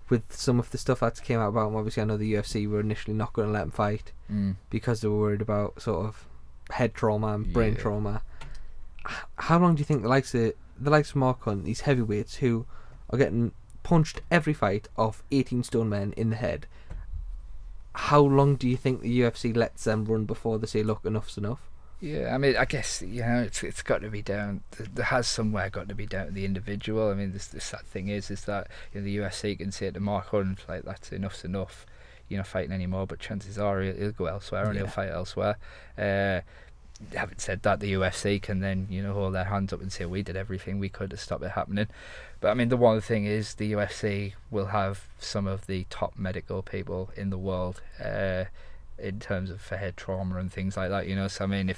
with some of the stuff that's came out about him? Obviously, I know the UFC were initially not going to let him fight because they were worried about sort of head trauma and brain trauma. How long do you think the likes of Mark Hunt, these heavyweights who are getting punched every fight off 18 stone men in the head, how long do you think the UFC lets them run before they say, look, enough's enough? Yeah, I mean, I guess it's got to be down. There has somewhere got to be down to the individual. I mean, the sad thing is that the UFC can say to Mark Hunt, like, that's enough's enough. You're not fighting anymore. But chances are he'll go elsewhere and he'll fight elsewhere. Having said that, the UFC can then hold their hands up and say we did everything we could to stop it happening. But I mean, the one thing is the UFC will have some of the top medical people in the world. In terms of for head trauma and things like that, so I mean,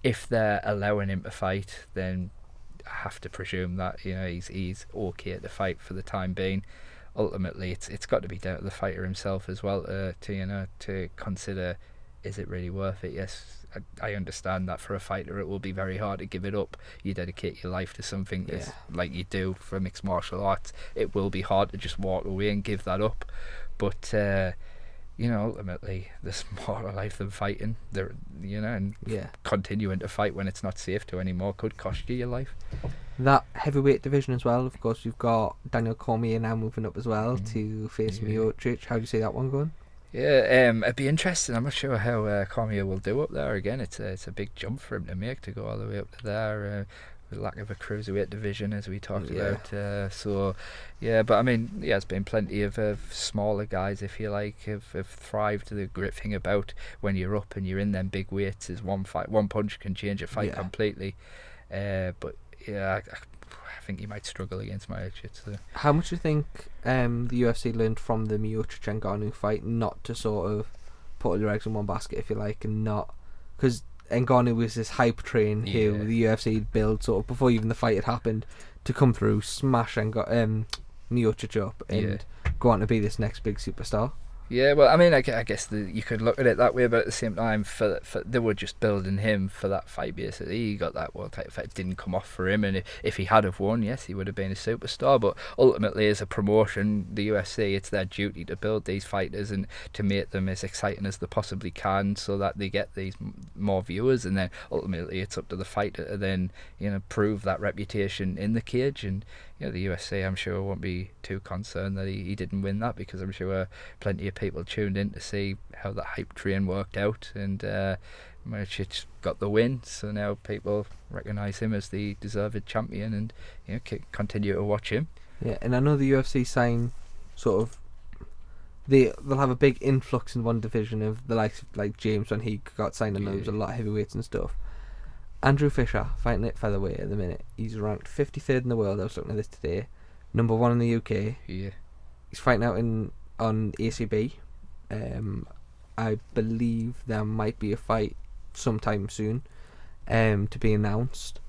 if they're allowing him to fight, then I have to presume that he's okay to fight for the time being. Ultimately, it's got to be down to the fighter himself as well to consider, is it really worth it? Yes, I understand that for a fighter it will be very hard to give it up. You dedicate your life to something like you do for mixed martial arts. It will be hard to just walk away and give that up, but ultimately there's more to life than fighting. Continuing to fight when it's not safe to anymore could cost you your life. That heavyweight division as well, of course, we've got Daniel Cormier now moving up as well to face Miocic. How do you see that one going? Yeah, it'd be interesting. I'm not sure how Cormier will do up there. Again, it's a big jump for him to make, to go all the way up to there. Lack of a cruiserweight division, as we talked about. But I mean, there's been plenty of smaller guys, if you like, have thrived. The great thing about when you're up and you're in them big weights is one punch can change a fight completely. I think he might struggle against Miocic. So. How much do you think the UFC learned from the Miocic and Ngannou fight not to sort of put all your eggs in one basket, if you like, and not, because Ngannou was this hype train who the UFC built sort of before even the fight had happened to come through, smash Miocic up and go on to be this next big superstar. Yeah, well, I mean, I guess you could look at it that way, but at the same time, for they were just building him for that fight, basically. He got that world title fight, didn't come off for him, and if he had have won, yes, he would have been a superstar, but ultimately, as a promotion, the UFC, it's their duty to build these fighters and to make them as exciting as they possibly can so that they get these more viewers, and then ultimately, it's up to the fighter to then, prove that reputation in the cage, and the UFC, I'm sure, won't be too concerned that he didn't win that, because I'm sure plenty of people tuned in to see how the hype train worked out, and Miocic got the win, so now people recognise him as the deserved champion, and continue to watch him. Yeah, and I know the UFC sign sort of they'll have a big influx in one division of the likes of like James when he got signed, and there was a lot of heavyweights and stuff. Andrew Fisher fighting at featherweight at the minute. He's ranked 53rd in the world. I was looking at this today. Number 1 in the UK. Yeah. He's fighting out on ACB. I believe there might be a fight sometime soon to be announced.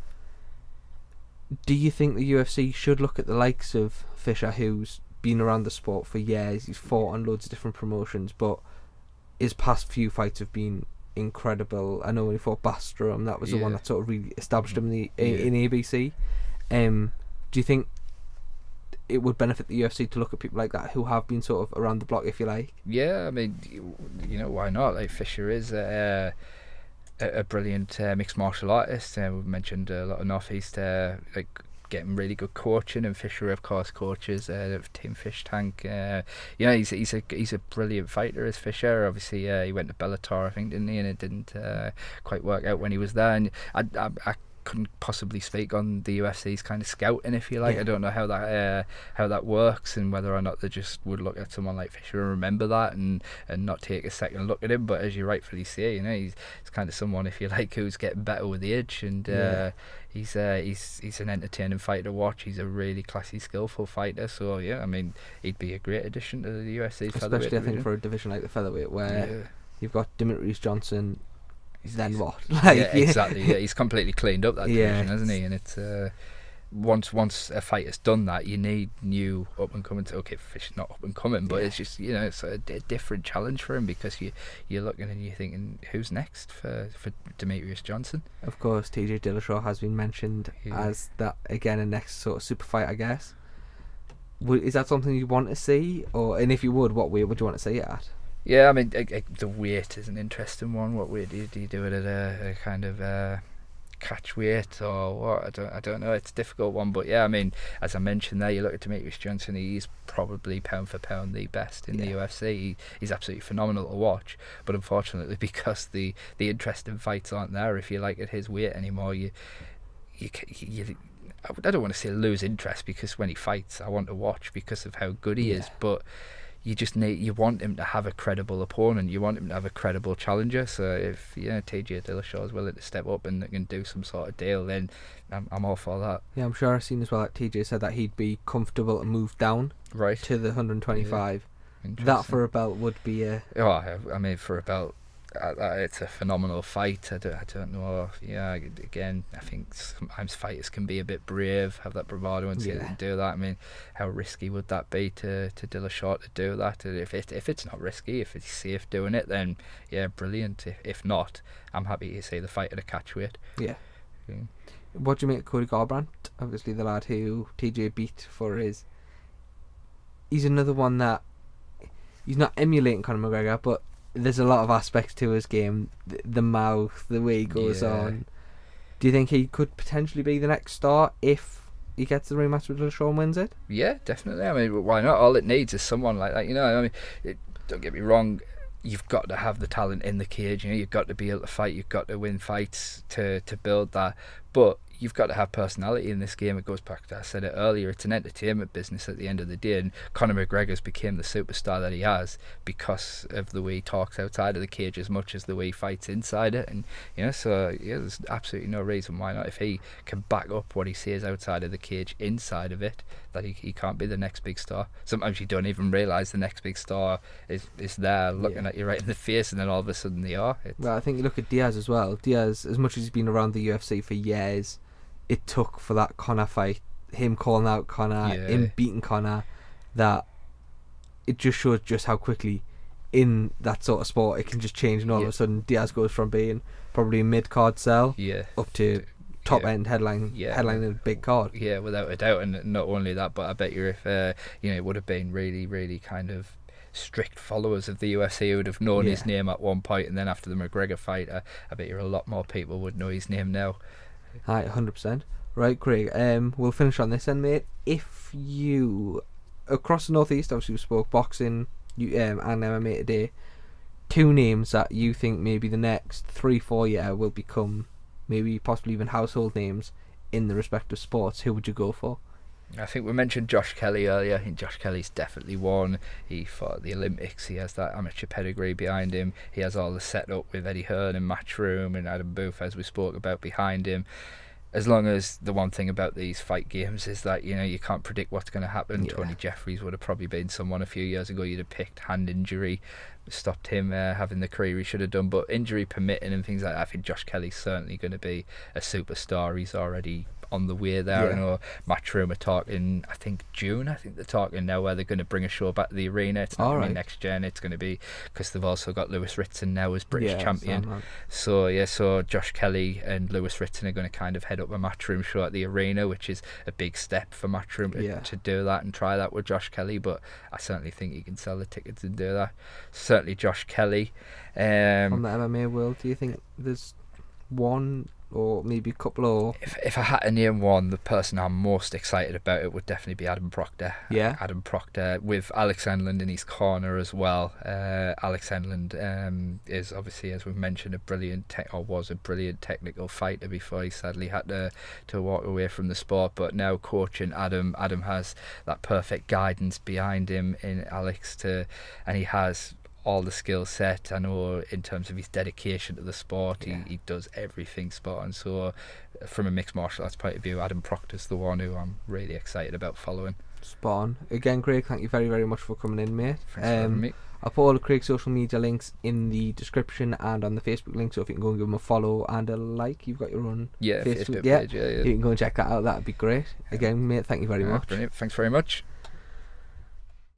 Do you think the UFC should look at the likes of Fisher, who's been around the sport for years? He's fought on loads of different promotions, but his past few fights have been incredible. I know when he fought Bastrom, that was the one that sort of really established him in ABC. Do you think it would benefit the UFC to look at people like that who have been sort of around the block, if you like? Yeah, I mean, why not? Like, Fisher is a brilliant mixed martial artist. We've mentioned a lot of Northeast getting really good coaching, and Fisher, of course, coaches Team Fish Tank. He's a brilliant fighter, as Fisher. Obviously, he went to Bellator, I think, didn't he? And it didn't quite work out when he was there. And I couldn't possibly speak on the UFC's kind of scouting, if you like. Yeah. I don't know how that works, and whether or not they just would look at someone like Fisher and remember that, and not take a second look at him. But as you rightfully say, he's kind of someone, if you like, who's getting better with age, and he's an entertaining fighter to watch. He's a really classy, skillful fighter. So yeah, I mean, he'd be a great addition to the UFC featherweight especially I division. think for a division like the featherweight, where you've got Demetrius Johnson. Then what? Exactly. Yeah, he's completely cleaned up that division, hasn't he? And it's once a fighter's done that, you need new up and coming. Okay, Fisher's not up and coming, but it's just it's a different challenge for him, because you're looking and you're thinking, who's next for Demetrius Johnson? Of course, TJ Dillashaw has been mentioned as that again, a next sort of super fight, I guess. Is that something you want to see, and if you would, what weight would you want to see it at? Yeah, I mean, the weight is an interesting one. What weight do you do it at? A kind of catch weight or what? I don't know. It's a difficult one, but yeah, I mean, as I mentioned there, you look at Demetrius Johnson. He's probably pound for pound the best in the UFC. He's absolutely phenomenal to watch. But unfortunately, because the interesting fights aren't there, if you like, at his weight anymore, you I don't want to say lose interest, because when he fights, I want to watch because of how good he is, but you want him to have a credible opponent. You want him to have a credible challenger. So if TJ Dillashaw is willing to step up and can do some sort of deal, then I'm all for that. Yeah, I'm sure I've seen as well that TJ said that he'd be comfortable to move down to the 125. That for a belt would be a... Oh, I mean, for a belt, it's a phenomenal fight. I don't know. Yeah, again, I think sometimes fighters can be a bit brave, have that bravado and do that. I mean, how risky would that be to Dillashaw to do that? If it's not risky, if it's safe doing it, then yeah, brilliant. If not, I'm happy to see the fight at a catch weight. Yeah. What do you make of Cody Garbrandt? Obviously the lad who TJ beat for his... He's another one that... He's not emulating Conor McGregor, but there's a lot of aspects to his game, the mouth, the way he goes on. Do you think he could potentially be the next star if he gets the rematch with Dillashaw and wins it? Yeah, definitely. I mean, why not? All it needs is someone like that. I mean, don't get me wrong, you've got to have the talent in the cage. You've got to be able to fight. You've got to win fights to build that. But you've got to have personality in this game. It goes back to, I said it earlier, it's an entertainment business at the end of the day, and Conor McGregor's became the superstar that he has because of the way he talks outside of the cage as much as the way he fights inside it. And there's absolutely no reason why not. If he can back up what he says outside of the cage inside of it, that he can't be the next big star. Sometimes you don't even realise the next big star is there looking at you right in the face, and then all of a sudden they are. Well, I think you look at Diaz as well. Diaz, as much as he's been around the UFC for years, it took for that Conor fight, him calling out Conor, him beating Conor, that it just shows just how quickly in that sort of sport it can just change, and all of a sudden Diaz goes from being probably a mid-card sell up to top-end headlining a big card. Yeah, without a doubt. And not only that, but I bet you if it would have been really, really kind of strict followers of the UFC who would have known his name at one point, and then after the McGregor fight, I bet you a lot more people would know his name now. Right, 100%. Right, Craig, we'll finish on this then, mate. If you, across the Northeast, obviously we spoke boxing and MMA today, two names that you think maybe the next 3-4 year will become maybe possibly even household names in the respective sports, who would you go for? I think we mentioned Josh Kelly earlier. I think Josh Kelly's definitely one. He fought at the Olympics. He has that amateur pedigree behind him. He has all the setup with Eddie Hearn and Matchroom and Adam Booth, as we spoke about, behind him. As long as the one thing about these fight games is that you can't predict what's going to happen. Tony Jeffries would have probably been someone a few years ago you'd have picked. Hand injury stopped him having the career he should have done, but injury permitting and things like that, I think Josh Kelly's certainly going to be a superstar. He's already on the way there. I know Matchroom are talking, I think June, they're talking now where they're going to bring a show back to the arena. It's not going to be next gen, it's going to be, because they've also got Lewis Ritson now as British champion. So Josh Kelly and Lewis Ritson are going to kind of head up a Matchroom show at the arena, which is a big step for Matchroom to do that and try that with Josh Kelly, but I certainly think he can sell the tickets and do that. Certainly Josh Kelly. From the MMA world, do you think there's one or maybe a couple, or if I had to name one, the person I'm most excited about it would definitely be Adam Proctor. Yeah. Adam Proctor with Alex Enland in his corner as well. Alex Enland is obviously, as we've mentioned, was a brilliant technical fighter before he sadly had to walk away from the sport. But now coaching Adam has that perfect guidance behind him in Alex and he has all the skill set. I know in terms of his dedication to the sport, he does everything spot on. So from a mixed martial arts point of view, Adam Proctor's the one who I'm really excited about following. spot on. Again, Craig, thank you very, very much for coming in, mate. Thanks for having me. I'll put all of Craig's social media links in the description and on the Facebook link, so if you can go and give him a follow and a like. You've got your own Facebook page, yeah. You can go and check that out. That'd be great. Again, mate, thank you very much. Brilliant. Thanks very much.